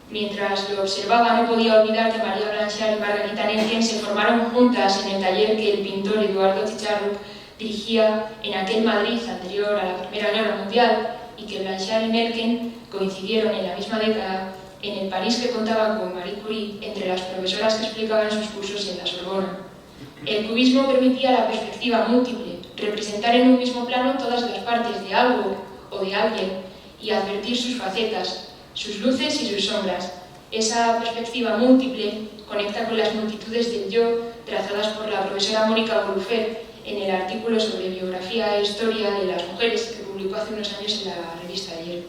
Mientras lo observaba, no podía olvidar que María Blanchard y Margarita Nerken se formaron juntas en el taller que el pintor Eduardo Chicharro dirigía en aquel Madrid anterior a la Primera Guerra Mundial y que Blanchard y Nerken coincidieron en la misma década en el París que contaba con Marie Curie entre las profesoras que explicaban sus cursos en la Sorbona. El cubismo permitía la perspectiva múltiple, representar en un mismo plano todas las partes de algo o de alguien y advertir sus facetas, sus luces y sus sombras. Esa perspectiva múltiple conecta con las multitudes del yo trazadas por la profesora Mónica Borufer en el artículo sobre biografía e historia de las mujeres que publicó hace unos años en la revista Ayer.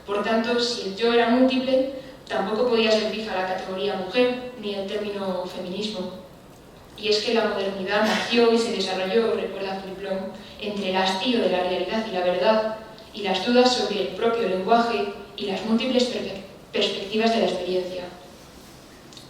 Por tanto, si el yo era múltiple, tampoco podía ser fija la categoría mujer ni el término feminismo. Y es que la modernidad nació y se desarrolló, recuerda Philipp Blom, entre el hastío de la realidad y la verdad y las dudas sobre el propio lenguaje y las múltiples perspectivas de la experiencia.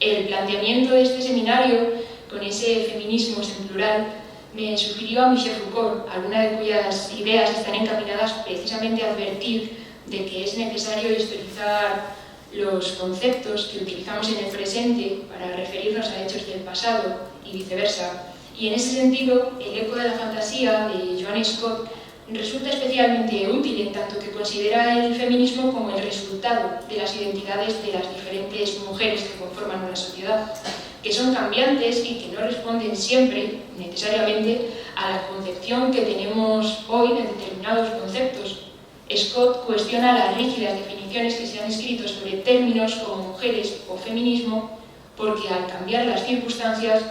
El planteamiento de este seminario, con ese feminismo en plural, me sugirió a Michel Foucault, algunas de cuyas ideas están encaminadas precisamente a advertir de que es necesario historizar los conceptos que utilizamos en el presente para referirnos a hechos del pasado y viceversa. Y en ese sentido, el eco de la fantasía de Joanne Scott resulta especialmente útil en tanto que considera el feminismo como el resultado de las identidades de las diferentes mujeres que conforman una sociedad, que son cambiantes y que no responden siempre, necesariamente, a la concepción que tenemos hoy de determinados conceptos. Scott cuestiona las rígidas definiciones que se han escrito sobre términos como mujeres o feminismo, porque al cambiar las circunstancias,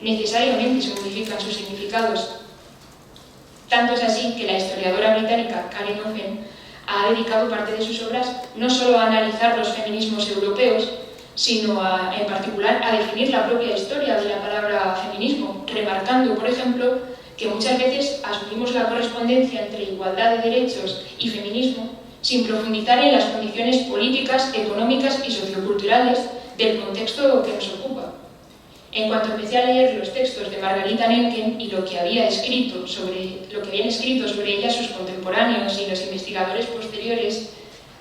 necesariamente se modifican sus significados. Tanto es así que la historiadora británica Karen Offen ha dedicado parte de sus obras no solo a analizar los feminismos europeos, sino en particular a definir la propia historia de la palabra feminismo, remarcando, por ejemplo, que muchas veces asumimos la correspondencia entre igualdad de derechos y feminismo sin profundizar en las condiciones políticas, económicas y socioculturales del contexto que nos ocupa. En cuanto empecé a leer los textos de Margarita Nerken y lo que habían escrito sobre ella sus contemporáneos y los investigadores posteriores,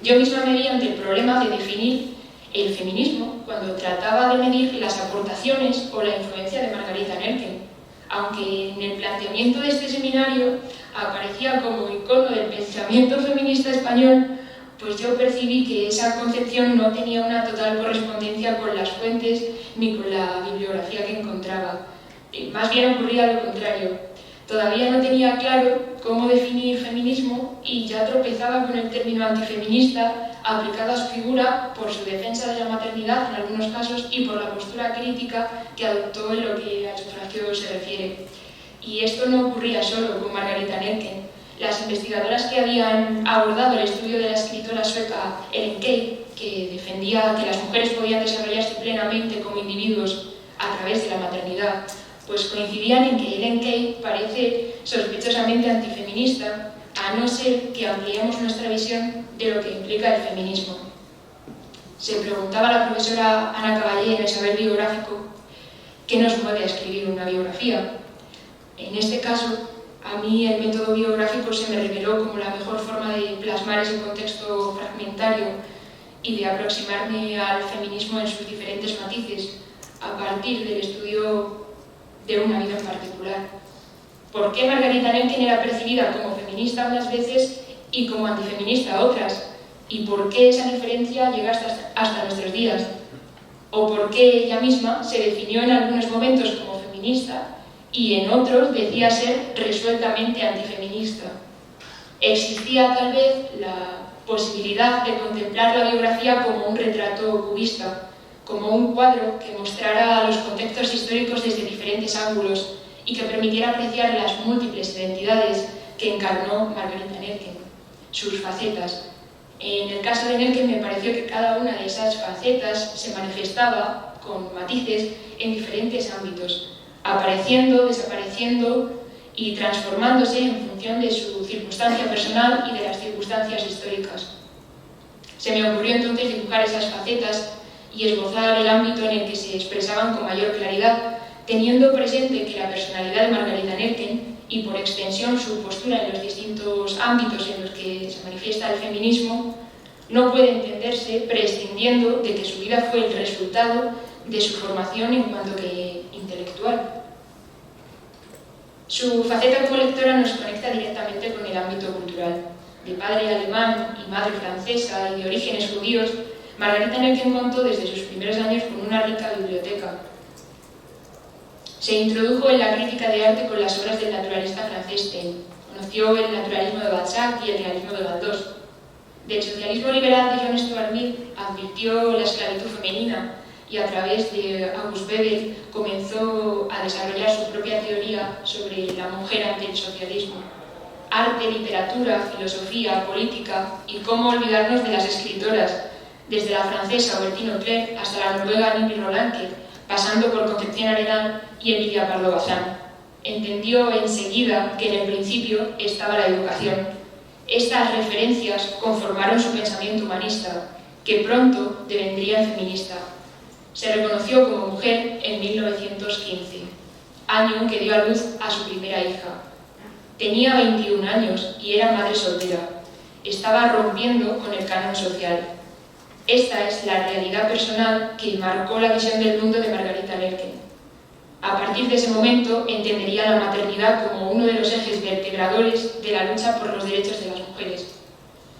yo misma me vi ante el problema de definir el feminismo cuando trataba de medir las aportaciones o la influencia de Margarita Nerken, aunque en el planteamiento de este seminario aparecía como icono del pensamiento feminista español, pues yo percibí que esa concepción no tenía una total correspondencia con las fuentes ni con la bibliografía que encontraba. Más bien ocurría lo contrario. Todavía no tenía claro cómo definir feminismo y ya tropezaba con el término antifeminista aplicado a su figura por su defensa de la maternidad en algunos casos y por la postura crítica que adoptó en lo que al sufragio se refiere. Y esto no ocurría solo con Margarita Nerken. Las investigadoras que habían abordado el estudio de la escritora sueca Ellen Key, que defendía que las mujeres podían desarrollarse plenamente como individuos a través de la maternidad, pues coincidían en que Ellen Key parece sospechosamente antifeminista, a no ser que ampliemos nuestra visión de lo que implica el feminismo. Se preguntaba la profesora Ana Caballé en el saber biográfico qué nos mueve a escribir una biografía. En este caso, A mí el método biográfico se me reveló como la mejor forma de plasmar ese contexto fragmentario y de aproximarme al feminismo en sus diferentes matices a partir del estudio de una vida en particular. ¿Por qué Margarita Nerken era percibida como feminista unas veces y como antifeminista otras? ¿Y por qué esa diferencia llega hasta nuestros días? ¿O por qué ella misma se definió en algunos momentos como feminista y en otros decía ser resueltamente antifeminista? Existía tal vez la posibilidad de contemplar la biografía como un retrato cubista, como un cuadro que mostrara los contextos históricos desde diferentes ángulos y que permitiera apreciar las múltiples identidades que encarnó Margarita Nerken, sus facetas. En el caso de Nerken me pareció que cada una de esas facetas se manifestaba con matices en diferentes ámbitos, apareciendo, desapareciendo y transformándose en función de su circunstancia personal y de las circunstancias históricas. Se me ocurrió entonces dibujar esas facetas y esbozar el ámbito en el que se expresaban con mayor claridad, teniendo presente que la personalidad de Margarita Nerken y por extensión su postura en los distintos ámbitos en los que se manifiesta el feminismo no puede entenderse prescindiendo de que su vida fue el resultado de su formación en cuanto que intelectual. Su faceta como lectora nos conecta directamente con el ámbito cultural. De padre alemán y madre francesa y de orígenes judíos, Margarita Nerken contó desde sus primeros años con una rica biblioteca. Se introdujo en la crítica de arte con las obras del naturalista francés Taine. Conoció el naturalismo de Balzac y el realismo de Galdós. Del socialismo liberal de John Stuart Mill advirtió la esclavitud femenina y a través de August Bebel comenzó a desarrollar su propia teoría sobre la mujer ante el socialismo. Arte, literatura, filosofía, política y cómo olvidarnos de las escritoras, desde la francesa Bertine Auclair hasta la noruega Nini Rolandke, pasando por Concepción Arenal y Emilia Pardo Bazán. Entendió enseguida que en el principio estaba la educación. Estas referencias conformaron su pensamiento humanista, que pronto devendría en feminista. Se reconoció como mujer en 1915, año en que dio a luz a su primera hija. Tenía 21 años y era madre soltera. Estaba rompiendo con el canon social. Esta es la realidad personal que marcó la visión del mundo de Margarita Nerken. A partir de ese momento entendería la maternidad como uno de los ejes vertebradores de la lucha por los derechos de las mujeres.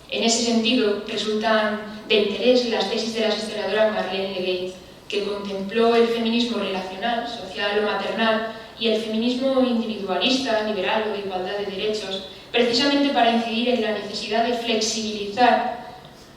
En ese sentido, resultan de interés las tesis de la historiadora Marlene Legate, que contempló el feminismo relacional, social o maternal, y el feminismo individualista, liberal o de igualdad de derechos, precisamente para incidir en la necesidad de flexibilizar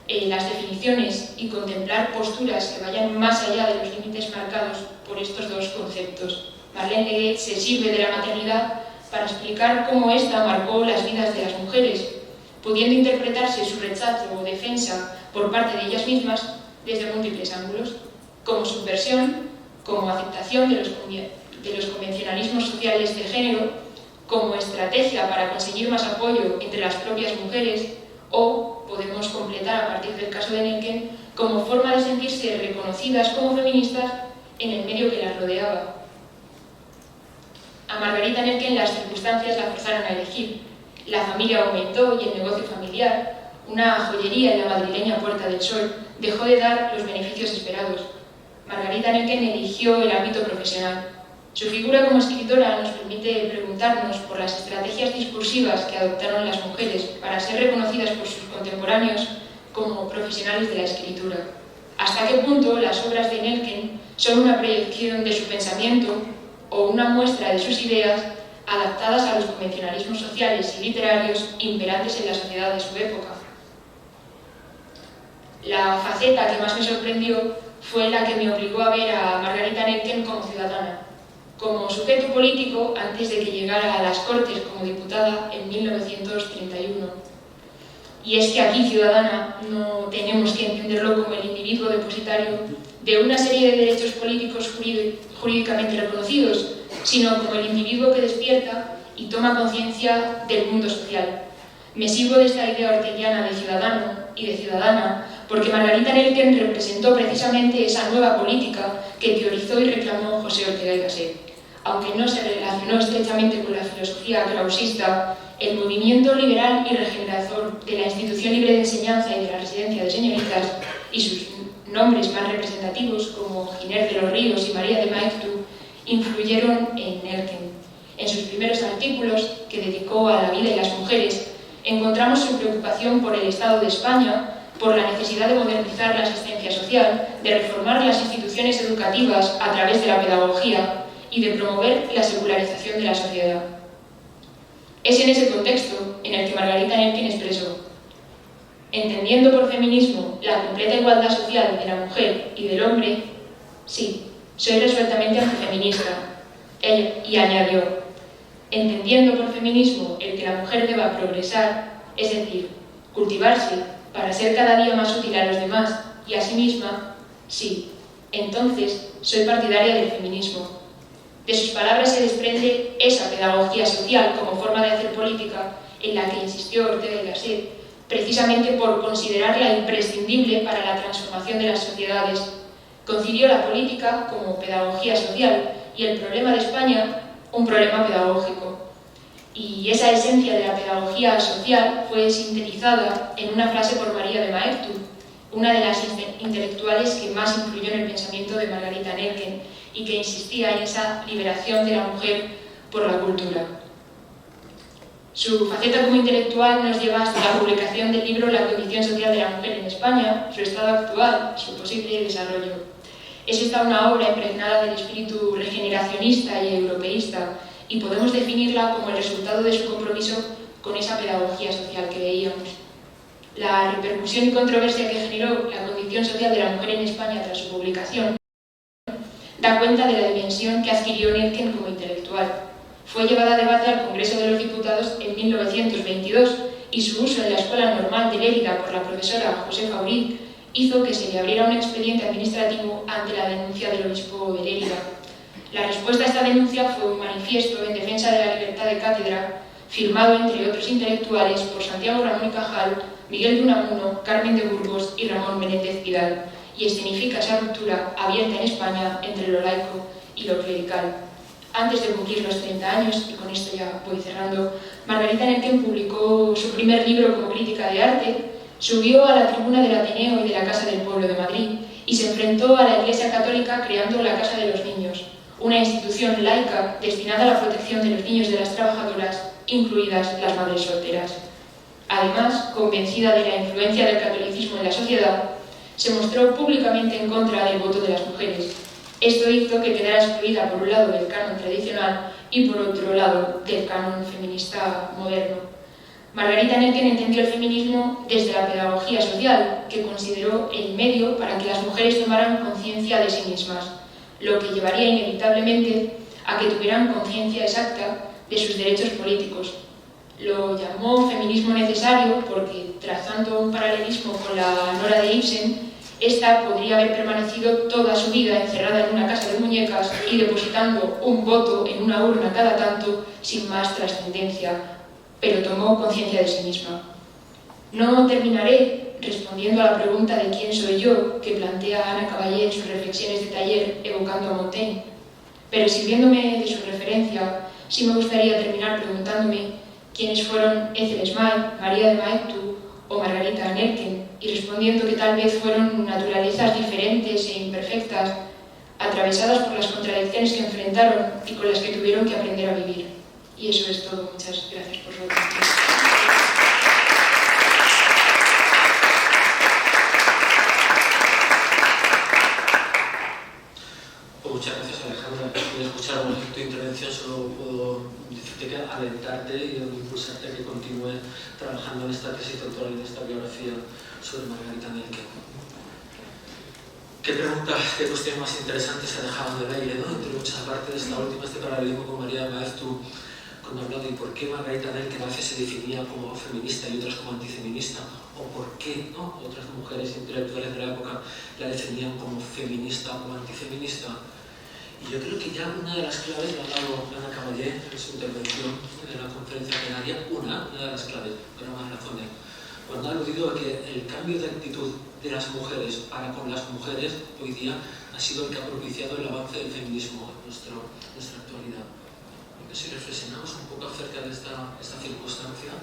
las definiciones y contemplar posturas que vayan más allá de los límites marcados por estos dos conceptos. Marlene Legate se sirve de la maternidad para explicar cómo ésta marcó las vidas de las mujeres, pudiendo interpretarse su rechazo o defensa por parte de ellas mismas desde múltiples ángulos, como subversión, como aceptación de los convencionalismos sociales de género, como estrategia para conseguir más apoyo entre las propias mujeres, o podemos completar a partir del caso de Nerken como forma de sentirse reconocidas como feministas en el medio que las rodeaba. A Margarita Nerken las circunstancias la forzaron a elegir. La familia aumentó y el negocio familiar, una joyería en la madrileña Puerta del Sol, dejó de dar los beneficios esperados. Margarita Nerken eligió el ámbito profesional. Su figura como escritora nos permite preguntarnos por las estrategias discursivas que adoptaron las mujeres para ser reconocidas por sus contemporáneos como profesionales de la escritura. ¿Hasta qué punto las obras de Nerken son una proyección de su pensamiento o una muestra de sus ideas adaptadas a los convencionalismos sociales y literarios imperantes en la sociedad de su época? La faceta que más me sorprendió fue la que me obligó a ver a Margarita Nerken como ciudadana, como sujeto político antes de que llegara a las Cortes como diputada en 1931. Y es que aquí, ciudadana, no tenemos que entenderlo como el individuo depositario de una serie de derechos políticos jurídicamente reconocidos, sino como el individuo que despierta y toma conciencia del mundo social. Me sirvo de esta idea orteguiana de ciudadano y de ciudadana porque Margarita Nerken representó precisamente esa nueva política que teorizó y reclamó José Ortega y Gasset. aunque no se relacionó estrechamente con la filosofía krausista, el movimiento liberal y regenerador de la Institución Libre de Enseñanza y de la Residencia de Señoritas, y sus nombres más representativos como Giner de los Ríos y María de Maeztu, influyeron en Nerken. En sus primeros artículos, que dedicó a la vida y las mujeres, encontramos su preocupación por el Estado de España, por la necesidad de modernizar la asistencia social, de reformar las instituciones educativas a través de la pedagogía y de promover la secularización de la sociedad. Es en ese contexto en el que Margarita Nerken expresó: entendiendo por feminismo la completa igualdad social de la mujer y del hombre, sí, soy resueltamente antifeminista. Y añadió: entendiendo por feminismo el que la mujer deba progresar, es decir, cultivarse para ser cada día más útil a los demás y a sí misma, sí, entonces soy partidaria del feminismo. De sus palabras se desprende esa pedagogía social como forma de hacer política en la que insistió Ortega y Gasset, precisamente por considerarla imprescindible para la transformación de las sociedades. Concibió la política como pedagogía social y el problema de España un problema pedagógico. Y esa esencia de la pedagogía social fue sintetizada en una frase por María de Maeztu, una de las intelectuales que más influyó en el pensamiento de Margarita Nerken y que insistía en esa liberación de la mujer por la cultura. Su faceta como intelectual nos lleva hasta la publicación del libro La condición social de la mujer en España, su estado actual, su posible desarrollo. Es esta una obra impregnada del espíritu regeneracionista y europeísta, y podemos definirla como el resultado de su compromiso con esa pedagogía social que veíamos. La repercusión y controversia que generó la condición social de la mujer en España tras su publicación da cuenta de la dimensión que adquirió Nerken como intelectual. Fue llevada a debate al Congreso de los Diputados en 1922 y su uso en la Escuela Normal de Lérida por la profesora Josefa Auric hizo que se le abriera un expediente administrativo ante la denuncia del obispo de Lérida. La respuesta a esta denuncia fue un manifiesto en defensa de la libertad de cátedra, firmado entre otros intelectuales por Santiago Ramón y Cajal, Miguel de Unamuno, Carmen de Burgos y Ramón Menéndez Pidal, y escenifica esa ruptura abierta en España entre lo laico y lo clerical. Antes de cumplir los 30 años, y con esto ya voy cerrando, Margarita Nerken publicó su primer libro como crítica de arte, subió a la tribuna del Ateneo y de la Casa del Pueblo de Madrid y se enfrentó a la Iglesia Católica creando la Casa de los Niños, una institución laica destinada a la protección de los niños de las trabajadoras, incluidas las madres solteras. Además, convencida de la influencia del catolicismo en la sociedad, se mostró públicamente en contra del voto de las mujeres. Esto hizo que quedara excluida por un lado del canon tradicional y por otro lado del canon feminista moderno. Margarita Nerken entendió el feminismo desde la pedagogía social, que consideró el medio para que las mujeres tomaran conciencia de sí mismas, lo que llevaría inevitablemente a que tuvieran conciencia exacta de sus derechos políticos. Lo llamó feminismo necesario porque, trazando un paralelismo con la Nora de Ibsen, esta podría haber permanecido toda su vida encerrada en una casa de muñecas y depositando un voto en una urna cada tanto sin más trascendencia, pero tomó conciencia de sí misma. No terminaré respondiendo a la pregunta de quién soy yo que plantea Ana Caballé en sus reflexiones de taller evocando a Montaigne, pero sirviéndome de su referencia, sí me gustaría terminar preguntándome quiénes fueron Ethel Smyth, María de Maeztu o Margarita Nerken, y respondiendo que tal vez fueron naturalezas diferentes e imperfectas, atravesadas por las contradicciones que enfrentaron y con las que tuvieron que aprender a vivir. Y eso es todo. Muchas gracias por su atención. Muchas gracias, Alejandra. Después de escuchar tu intervención, solo puedo decirte que alentarte y impulsarte a que continúes trabajando en esta tesis doctoral y en esta biografía sobre Margarita Nerken. ¿Qué preguntas, qué cuestiones más interesantes se dejaban del aire, ¿no? Entre muchas partes de esta última, este paralelismo con María de Maeztu, cuando hablaba de por qué Margarita Nerken a veces se definía como feminista y otras como antifeminista, o por qué, ¿no?, otras mujeres intelectuales de la época la defendían como feminista o antifeminista. Y yo creo que ya una de las claves la ha dado Ana Caballé en su intervención en la conferencia plenaria, una de las claves, pero más razones, cuando ha aludido a que el cambio de actitud de las mujeres para con las mujeres hoy día ha sido el que ha propiciado el avance del feminismo en nuestra actualidad. Porque si reflexionamos un poco acerca de esta circunstancia,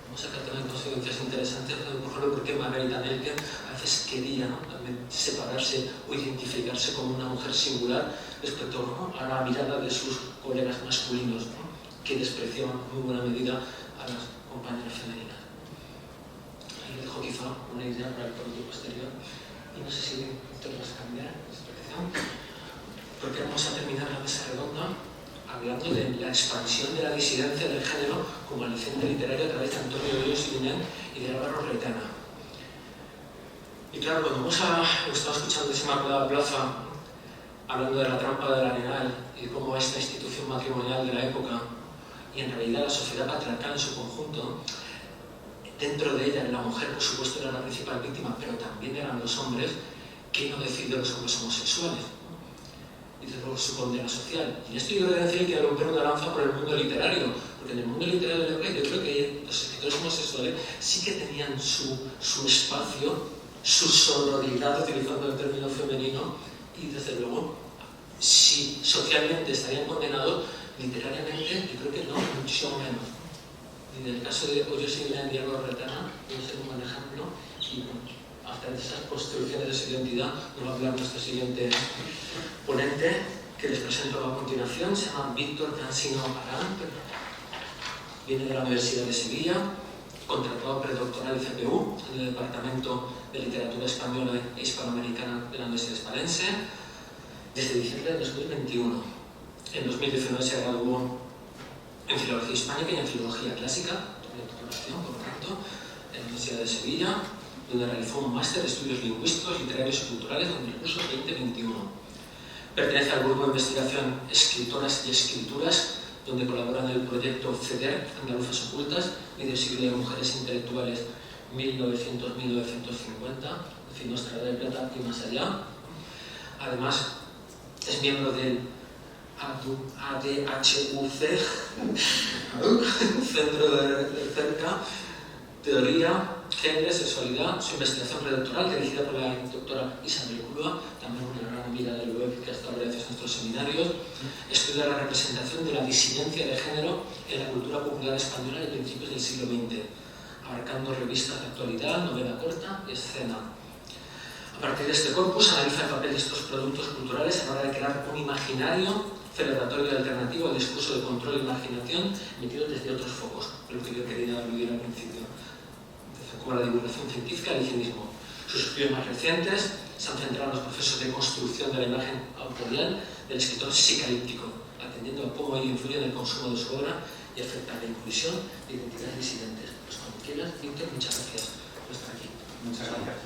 vamos a sacar también consecuencias interesantes, por ejemplo, porque Margarita Nelken a veces quería, ¿no?, también separarse o identificarse como una mujer singular respecto, ¿no?, a la mirada de sus colegas masculinos, ¿no?, que despreciaban en muy buena medida a las compañeras femeninas. Ahí dejo quizá una idea para el producto posterior. Y no sé si te lo vas a cambiar, porque vamos a terminar la mesa redonda hablando de la expansión de la disidencia del género como aliciente literario a través de Antonio de Hoyos Guinén y de Álvaro Retana. Y claro, cuando estaba escuchando esa Inmaculada Plaza hablando de la trampa del Arenal y cómo esta institución matrimonial de la época y en realidad la sociedad patriarcal en su conjunto, dentro de ella la mujer por supuesto era la principal víctima, pero también eran los hombres. ¿Qué no decidió los hombres homosexuales? Y desde luego su condena social. Y esto yo creo que decir que romper una lanza por el mundo literario, porque en el mundo literario de la época yo creo que los escritores homosexuales sí que tenían su espacio, su sororidad, utilizando el término femenino, y desde luego, si socialmente estarían condenados, literariamente yo creo que no, muchísimo menos. Y en el caso de Hoyos Guinén y Álvaro Retana, puede ser un buen ejemplo, y bueno, a través de esas construcciones de su identidad nos va a hablar nuestro siguiente ponente, que les presento a continuación. Se llama Víctor Cansino Arán, viene de la Universidad de Sevilla, contratado predoctoral CPU en el Departamento de Literatura Española e Hispanoamericana de la Universidad Hispalense desde diciembre de 2021. En 2019 se graduó en Filología Hispánica y en Filología Clásica, de titulación, por lo tanto, en la Universidad de Sevilla, donde realizó un máster de estudios lingüísticos, literarios y culturales en el curso 2021. Pertenece al grupo de investigación Escritoras y Escrituras, donde colabora en el proyecto FEDER, Andaluzas Ocultas, Medio Siglo de Mujeres Intelectuales 1900-1950, es decir, Nuestra Edad de Plata y más allá. Además, es miembro del ADHUC, Centro de Cerca, Teoría, Género, Sexualidad, su investigación predoctoral dirigida por la doctora Isabel Culua, también una gran amiga del web que ha estado gracias a nuestros seminarios. Estudia la representación de la disidencia de género en la cultura popular española de principios del siglo XX, abarcando revistas de actualidad, novela corta y escena. A partir de este corpus analiza el papel de estos productos culturales a la hora de crear un imaginario celebratorio y alternativo al discurso de control y marginación emitido desde otros focos, por lo que yo quería aludir al principio, como la divulgación científica y el higienismo. Sus estudios más recientes se han centrado en los procesos de construcción de la imagen autorial del escritor psicalíptico, atendiendo a cómo ello influye en el consumo de su obra y afecta a la inclusión de identidades disidentes. Pues cuando quieras, Víctor, muchas gracias por estar aquí. Muchas gracias.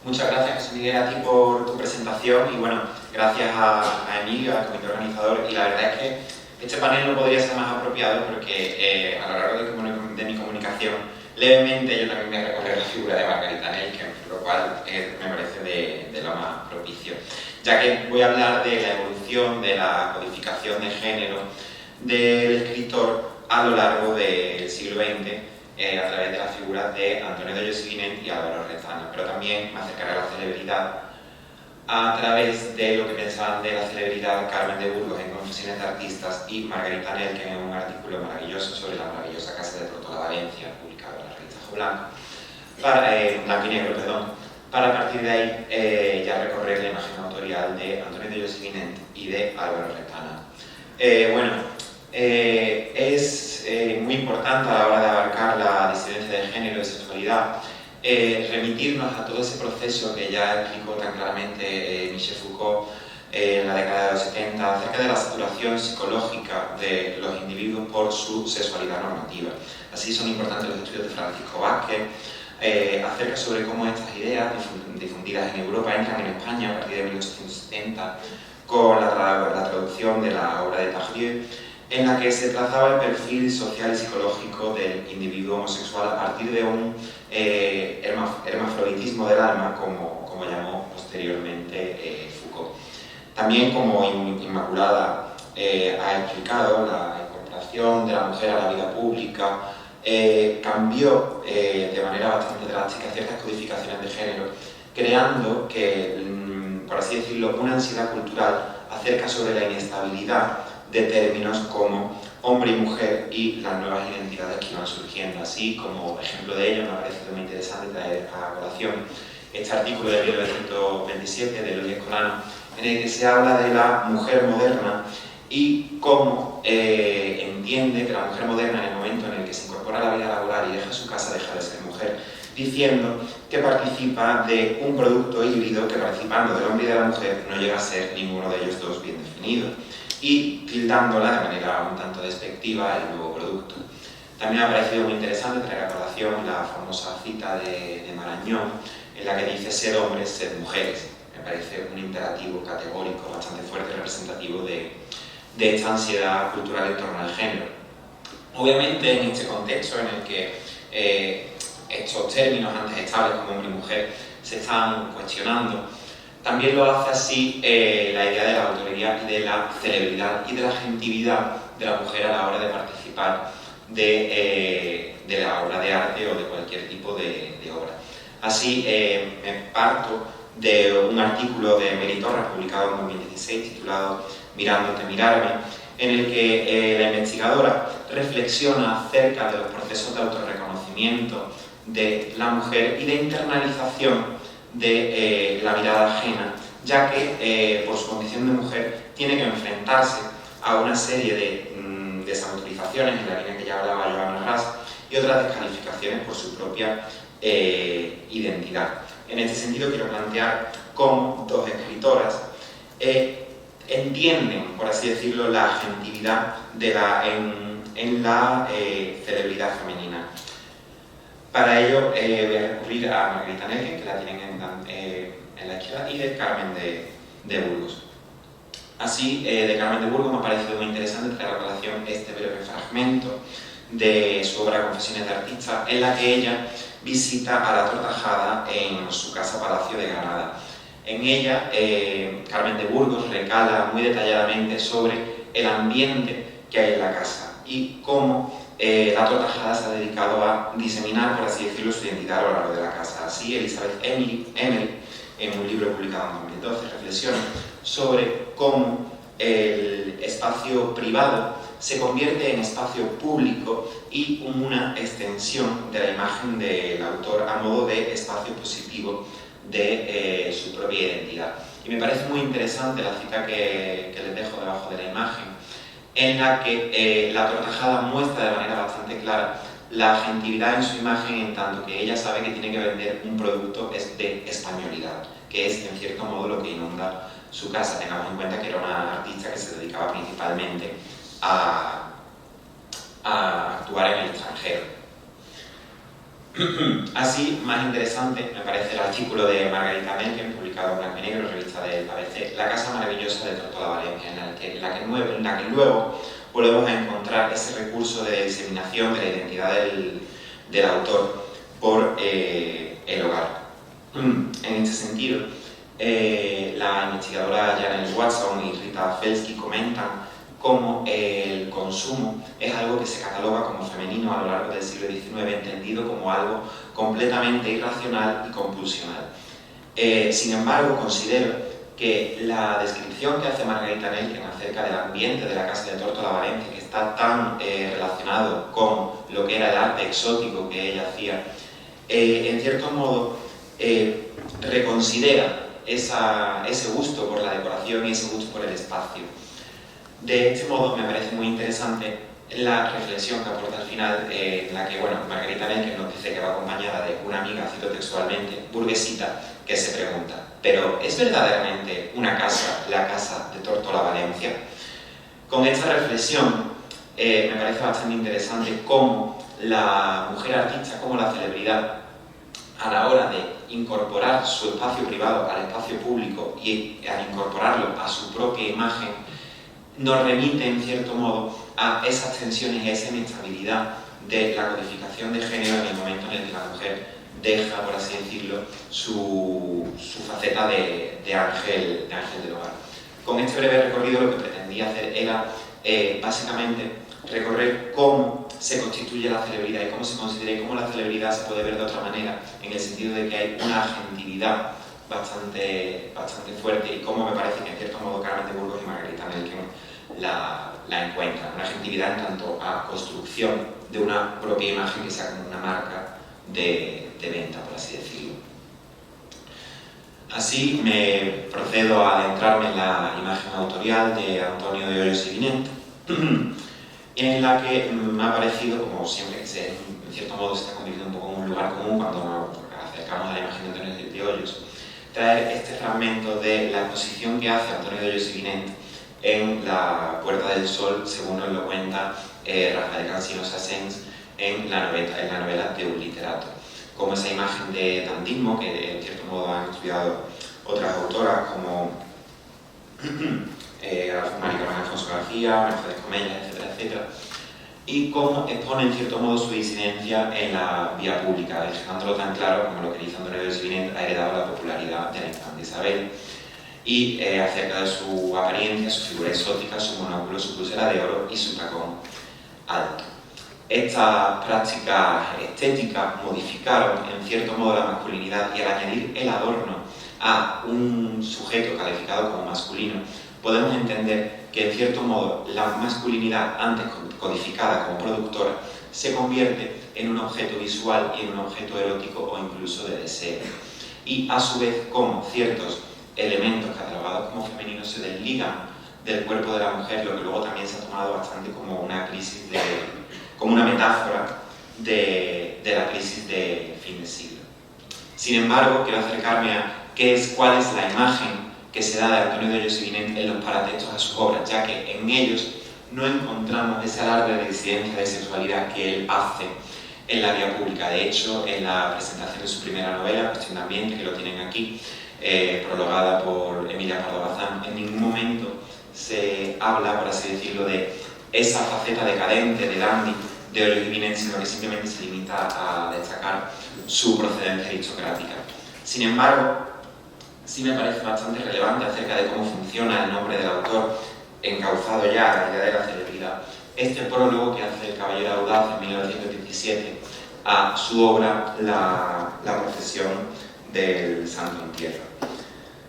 Muchas gracias, José Miguel, a ti por tu presentación y bueno, gracias a Emilio, al comité organizador, y la verdad es que este panel no podría ser más apropiado porque a lo largo de mi comunicación, levemente yo también voy a recorrer la figura de Margarita Nelken, lo cual me parece de lo más propicio, ya que voy a hablar de la evolución, de la codificación de género del escritor a lo largo del siglo XX, a través de las figuras de Antonio de Hoyos Guinén y Álvaro Retana, pero también me acercaré a la celebridad a través de lo que pensaban de la celebridad Carmen de Burgos en Confesiones de Artistas y Margarita Nelken en un artículo maravilloso sobre la maravillosa casa de Tortola Valencia, publicado en la revista Jo Blanco y Negro, para a partir de ahí ya recorrer la imagen autorial de Antonio de Hoyos Guinén y de Álvaro Retana. Es muy importante a la hora de abarcar la disidencia de género y sexualidad remitirnos a todo ese proceso que ya explicó tan claramente Michel Foucault en la década de los 70 acerca de la saturación psicológica de los individuos por su sexualidad normativa. Así son importantes los estudios de Francisco Vázquez acerca sobre cómo estas ideas difundidas en Europa entran en España a partir de 1870 con la traducción de la obra de Tardieu, en la que se trazaba el perfil social y psicológico del individuo homosexual a partir de un hermafroditismo del alma, como llamó posteriormente Foucault. También, como Inmaculada ha explicado, la incorporación de la mujer a la vida pública cambió de manera bastante drástica ciertas codificaciones de género creando que, por así decirlo, una ansiedad cultural acerca sobre la inestabilidad de términos como hombre y mujer y las nuevas identidades que iban surgiendo. Así como ejemplo de ello me ha parecido muy interesante traer a colación este artículo de 1927 de Eloy Escolano, en el que se habla de la mujer moderna y cómo entiende que la mujer moderna, en el momento en el que se incorpora a la vida laboral y deja su casa, deja de ser mujer, diciendo que participa de un producto híbrido que, participando del hombre y de la mujer, no llega a ser ninguno de ellos dos bien definido, y tildándola de manera un tanto despectiva el nuevo producto. También me ha parecido muy interesante traer a colación la famosa cita de Marañón, en la que dice: sed hombres, sed mujeres. Me parece un imperativo categórico bastante fuerte y representativo de esta ansiedad cultural en torno al género. Obviamente, en este contexto en el que estos términos antes estables como hombre y mujer se están cuestionando, también lo hace así la idea de la autoridad y de la celebridad y de la gentividad de la mujer a la hora de participar de la obra de arte o de cualquier tipo de obra. Así me parto de un artículo de Mary Torres publicado en 2016 titulado Mirándote, mirarme, en el que la investigadora reflexiona acerca de los procesos de autorreconocimiento de la mujer y de internalización de la mirada ajena, ya que por su condición de mujer tiene que enfrentarse a una serie de desautorizaciones, en la línea que ya hablaba Johanna Ras, y otras descalificaciones por su propia identidad. En este sentido quiero plantear cómo dos escritoras entienden, por así decirlo, la agentividad en la celebridad femenina. Para ello voy a recurrir a Margarita Nelken, que la tienen en la izquierda, y de Carmen de Burgos. Así, de Carmen de Burgos me ha parecido muy interesante traer a colación este breve fragmento de su obra Confesiones de Artista, en la que ella visita a la Tortajada en su casa palacio de Granada. En ella, Carmen de Burgos recala muy detalladamente sobre el ambiente que hay en la casa y cómo la Tortajada se ha dedicado a diseminar, por así decirlo, su identidad a lo largo de la casa. Así, Elizabeth Emery, en un libro publicado en 2012, reflexiona sobre cómo el espacio privado se convierte en espacio público y una extensión de la imagen del autor a modo de espacio positivo de su propia identidad. Y me parece muy interesante la cita que les dejo debajo de la imagen, en la que la Tortajada muestra de manera bastante clara la agentividad en su imagen, en tanto que ella sabe que tiene que vender un producto de españolidad, que es en cierto modo lo que inunda su casa. Tengamos en cuenta que era una artista que se dedicaba principalmente a actuar en el extranjero. Así, más interesante me parece el artículo de Margarita Nelken, publicado en Blanco y Negro, revista del ABC, La casa maravillosa de Tortola Valencia, en la que luego volvemos a encontrar ese recurso de diseminación de la identidad del autor por el hogar. En este sentido, la investigadora Janelle Watson y Rita Felsky comentan cómo el consumo es algo que se cataloga como femenino a lo largo del siglo XIX, entendido como algo completamente irracional y compulsional. Sin embargo, considero que la descripción que hace Margarita Nelken acerca del ambiente de la casa de Tortola Valencia, que está tan relacionado con lo que era el arte exótico que ella hacía, en cierto modo reconsidera ese gusto por la decoración y ese gusto por el espacio. De este modo me parece muy interesante la reflexión que aporta al final, en la que Margarita Nelken nos dice que va acompañada de una amiga, cito textualmente, burguesita, que se pregunta: ¿pero es verdaderamente una casa, la casa de Tortola Valencia? Con esta reflexión me parece bastante interesante cómo la mujer artista, como la celebridad, a la hora de incorporar su espacio privado al espacio público y al incorporarlo a su propia imagen, nos remite en cierto modo a esas tensiones y a esa inestabilidad de la codificación de género en el momento en el que la mujer deja, por así decirlo, su faceta de ángel del hogar. Con este breve recorrido lo que pretendía hacer era básicamente recorrer cómo se constituye la celebridad y cómo se considera y cómo la celebridad se puede ver de otra manera, en el sentido de que hay una agentividad bastante fuerte, y cómo me parece que en cierto modo Carmen de Burgos y Margarita Melken la encuentran. Una agentividad en tanto a construcción de una propia imagen que sea como una marca de venta, por así decirlo. Así me procedo a adentrarme en la imagen autorial de Antonio de Hoyos y Vinent, en la que me ha parecido, como siempre que en cierto modo se está convirtiendo un poco en un lugar común cuando nos acercamos a la imagen de Antonio de Hoyos, traer este fragmento de la exposición que hace Antonio de Hoyos y Vinent en la Puerta del Sol, según nos lo cuenta Rafael Cansino Sassens en la novela De un literato. Como esa imagen de dandismo que en cierto modo han estudiado otras autoras como María Carmen Alfonso García, Mercedes Comellas, etcétera, etcétera, y cómo expone en cierto modo su disidencia en la vía pública, dejándolo tan claro como lo que dice Antonio de Hoyos y Vinent ha heredado la popularidad de la infanta Isabel, y acerca de su apariencia, su figura exótica, su monóculo, su pulsera de oro y su tacón alto. Estas prácticas estéticas modificaron en cierto modo la masculinidad, y al añadir el adorno a un sujeto calificado como masculino, podemos entender que en cierto modo la masculinidad antes codificada como productora se convierte en un objeto visual y en un objeto erótico o incluso de deseo. Y a su vez como ciertos elementos catalogados como femeninos se desligan del cuerpo de la mujer, lo que luego también se ha tomado bastante como una crisis como una metáfora de la crisis de fin de siglo. Sin embargo, quiero acercarme a cuál es la imagen que se da de Antonio de Hoyos y Vinent en los paratextos a sus obras, ya que en ellos no encontramos ese alarde de disidencia de sexualidad que él hace en la vía pública. De hecho, en la presentación de su primera novela, Cuestión de Ambiente, que lo tienen aquí, prologada por Emilia Pardo Bazán, en ningún momento se habla, por así decirlo, de esa faceta decadente de dandy de Hoyos y Vinent, sino que simplemente se limita a destacar su procedencia aristocrática. Sin embargo, sí me parece bastante relevante acerca de cómo funciona el nombre del autor, encauzado ya a la idea de la celebridad, este prólogo que hace el Caballero Audaz en 1917 a su obra La procesión del Santo Entierro.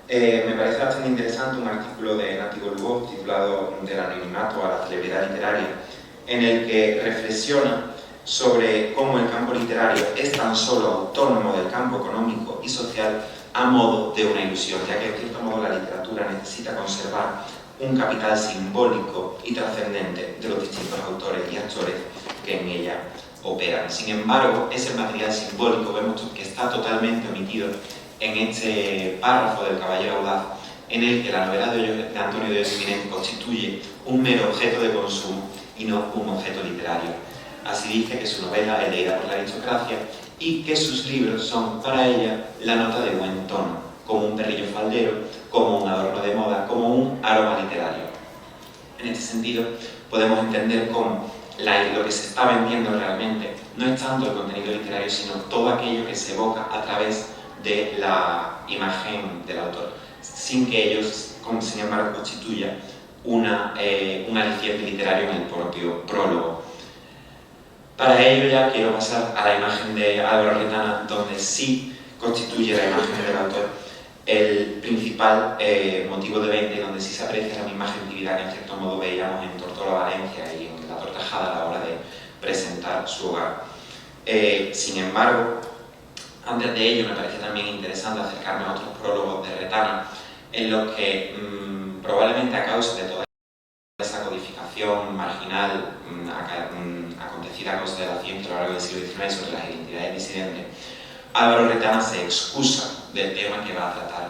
Me parece bastante interesante un artículo de Nati Golubov titulado Del anonimato a la celebridad literaria, en el que reflexiona sobre cómo el campo literario es tan solo autónomo del campo económico y social a modo de una ilusión, ya que en cierto modo la literatura necesita conservar un capital simbólico y trascendente de los distintos autores y actores que en ella operan. Sin embargo, ese material simbólico vemos que está totalmente omitido en este párrafo del Caballero Audaz, en el que la novela de Antonio de Hoyos y Vinent constituye un mero objeto de consumo y no un objeto literario. Así dice que su novela es leída por la aristocracia y que sus libros son para ella la nota de buen tono, como un perrillo faldero, como un adorno de moda, como un aroma literario. En este sentido, podemos entender cómo lo que se está vendiendo realmente no es tanto el contenido literario, sino todo aquello que se evoca a través de la imagen del autor, sin que ellos, sin embargo, constituya un aliciente literario en el propio prólogo. Para ello ya quiero pasar a la imagen de Álvaro Retana, donde sí constituye la imagen del autor el principal motivo de venta, y donde sí se aprecia la misma gentilidad que en cierto modo veíamos en Tortola Valencia y en La Tortajada a la hora de presentar su hogar. Sin embargo, antes de ello me parece también interesante acercarme a otros prólogos de Retana, en los que probablemente a causa de toda esa codificación marginal acontecida a causa de la ciencia a lo largo del siglo XIX sobre las identidades disidentes, Álvaro Retana se excusa del tema que va a tratar.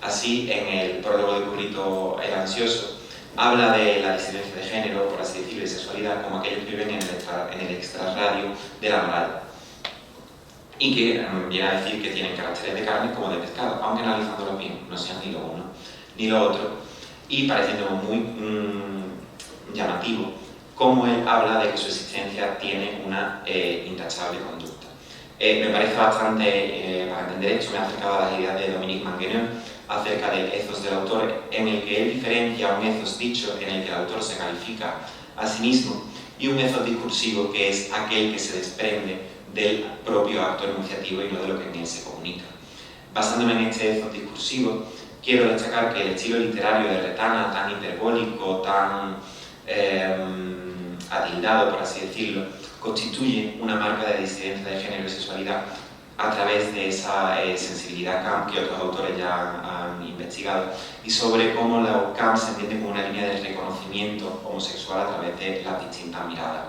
Así, en el prólogo de Currito el Ansioso, habla de la disidencia de género, por así decirlo, y sexualidad, como aquellos que viven en el extrarradio de la moral, y que viene a decir que tienen caracteres de carne como de pescado, aunque analizándolo bien, no sean ni lo uno ni lo otro, y pareciéndome muy llamativo cómo él habla de que su existencia tiene una intachable conducta. Me parece bastante, para entender esto, me he acercado a las ideas de Dominique Mangueneux acerca del ethos del autor, en el que él diferencia un ethos dicho en el que el autor se califica a sí mismo y un ethos discursivo que es aquel que se desprende del propio acto enunciativo y no de lo que en él se comunica. basándome en este ethos discursivo, quiero destacar que el estilo literario de Retana, tan hiperbólico, tan atildado, por así decirlo, constituye una marca de disidencia de género y sexualidad a través de esa sensibilidad CAM que otros autores ya han investigado, y sobre cómo la CAM se entiende como una línea de reconocimiento homosexual a través de las distintas miradas.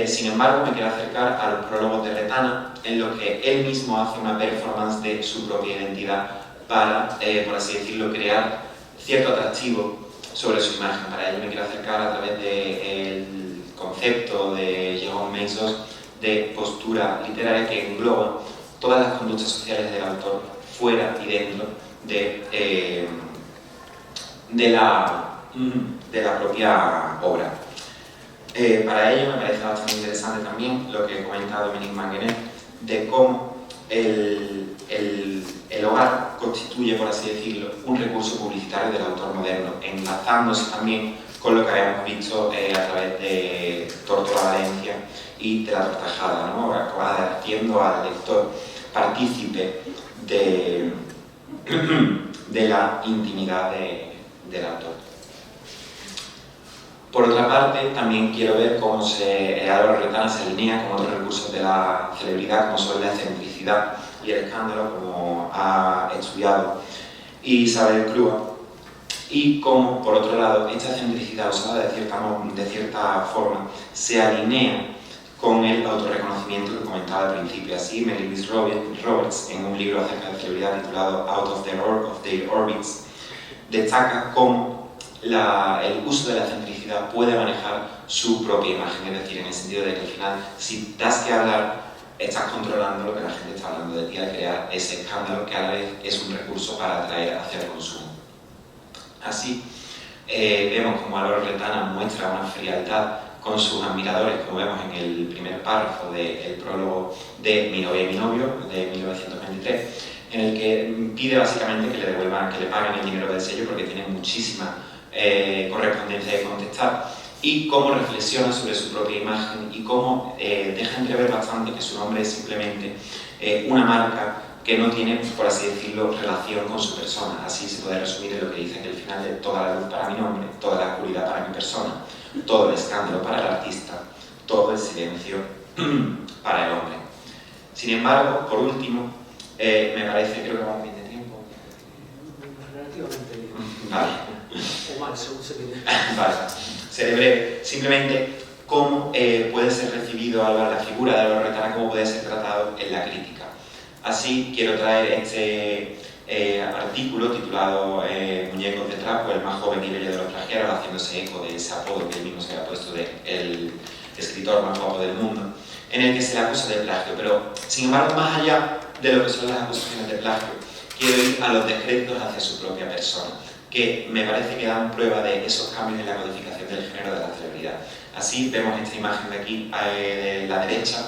Sin embargo, me quiero acercar a los prólogos de Retana, en los que él mismo hace una performance de su propia identidad para, por así decirlo, crear cierto atractivo sobre su imagen. Para ello me quiero acercar a través del concepto de Jérôme Meissos de postura literaria, que engloba todas las conductas sociales del autor fuera y dentro de la propia obra. Para ello me parece bastante interesante también lo que comenta Dominique Manguenet de cómo el hogar constituye, por así decirlo, un recurso publicitario del autor moderno, enlazándose también con lo que habíamos visto a través de Tórtola Valencia y de La Tortajada, ¿no? Haciendo al lector partícipe de la intimidad del autor. Por otra parte, también quiero ver cómo Álvaro Retana se alinea con otros recursos de la celebridad, como son la excentricidad y el escándalo, como ha estudiado Isabel Clua, y cómo, por otro lado, esta excentricidad usada de cierta forma se alinea con el autorreconocimiento que comentaba al principio. Así, Mary Louise Roberts, en un libro acerca de celebridad titulado Out of Their Orbits, destaca cómo el uso de la excentricidad puede manejar su propia imagen, es decir, en el sentido de que al final, si das que hablar, estás controlando lo que la gente está hablando de ti al crear ese escándalo que a la vez es un recurso para atraer hacia el consumo. Así, vemos como Álvaro Retana muestra una frialdad con sus admiradores, como vemos en el primer párrafo del prólogo de Mi novia y mi novio, de 1923, en el que pide básicamente que le devuelvan, que le paguen el dinero del sello porque tiene muchísima correspondencia de contestar, y cómo reflexiona sobre su propia imagen y cómo deja entrever bastante que su nombre es simplemente una marca que no tiene, por así decirlo, relación con su persona. Así se puede resumir en lo que dice que el final de toda la luz para mi nombre, toda la oscuridad para mi persona, todo el escándalo para el artista, todo el silencio para el hombre. Sin embargo, por último, me parece, creo que vamos bien de tiempo. Relativamente bien. Vale. O mal, según se pide. Vale. Seré breve. Simplemente, cómo puede ser recibido la figura de Álvaro Retana, cómo puede ser tratado en la crítica. Así, quiero traer este artículo titulado Muñecos de trapo, el más joven y bello de los plagiaros, haciéndose eco de ese apodo que él mismo se había puesto de el escritor más guapo del mundo, en el que se le acusa de plagio. Pero, sin embargo, más allá de lo que son las acusaciones de plagio, quiero ir a los descréditos hacia su propia persona, que me parece que dan prueba de esos cambios en la codificación del género de la celebridad. Así vemos esta imagen de aquí, de la derecha,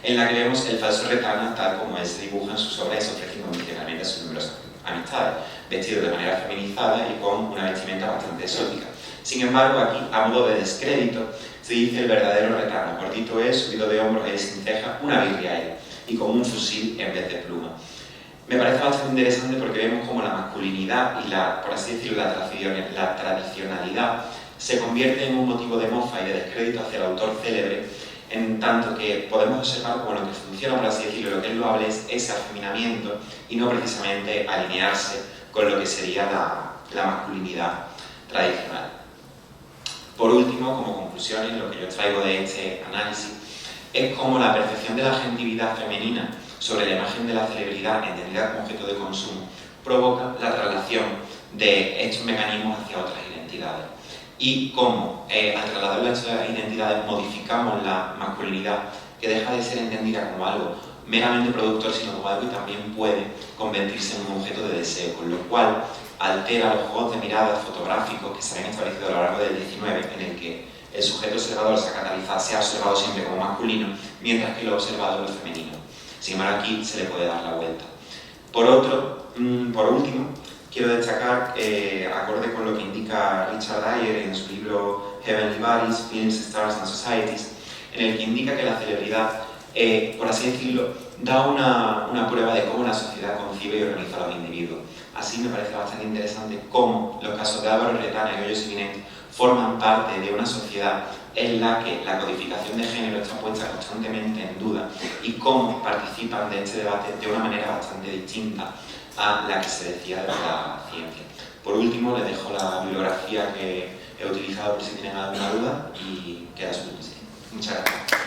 en la que vemos el falso Retana tal como él se dibuja en sus obras, ofreciendo condicionalmente a sus numerosas amistades, vestido de manera feminizada y con una vestimenta bastante exótica. Sin embargo, aquí, a modo de descrédito, se dice el verdadero Retana. Gordito es, subido de hombros y sin ceja, una birria él, y con un fusil en vez de pluma. Me parece bastante interesante porque vemos como la masculinidad y por así decirlo, la tradicionalidad se convierte en un motivo de mofa y de descrédito hacia el autor célebre, en tanto que podemos observar como lo que funciona, por así decirlo, lo que es loable es ese afeminamiento y no precisamente alinearse con lo que sería la masculinidad tradicional. Por último, como conclusiones, lo que yo traigo de este análisis es cómo la percepción de la agentividad femenina sobre la imagen de la celebridad entendida como objeto de consumo provoca la traslación de estos mecanismos hacia otras identidades, y cómo al trasladarlo a estas identidades modificamos la masculinidad, que deja de ser entendida como algo meramente productor, sino como algo que también puede convertirse en un objeto de deseo, con lo cual altera los juegos de miradas fotográficos que se habían establecido a lo largo del XIX, en el que el sujeto observador se ha observado siempre como masculino, mientras que lo observado es lo femenino. Sin embargo, aquí se le puede dar la vuelta. Por último, quiero destacar, acorde con lo que indica Richard Dyer en su libro Heavenly Bodies, Films, Stars and Societies, en el que indica que la celebridad por así decirlo, da una prueba de cómo la sociedad concibe y organiza a los individuos. Así me parece bastante interesante cómo los casos de Álvaro Retana y Goyo Sibinett forman parte de una sociedad en la que la codificación de género está puesta constantemente en duda y cómo participan de este debate de una manera bastante distinta a la que se decía de la ciencia. Por último, les dejo la bibliografía que he utilizado por si tienen alguna duda y queda a su disposición. Muchas gracias.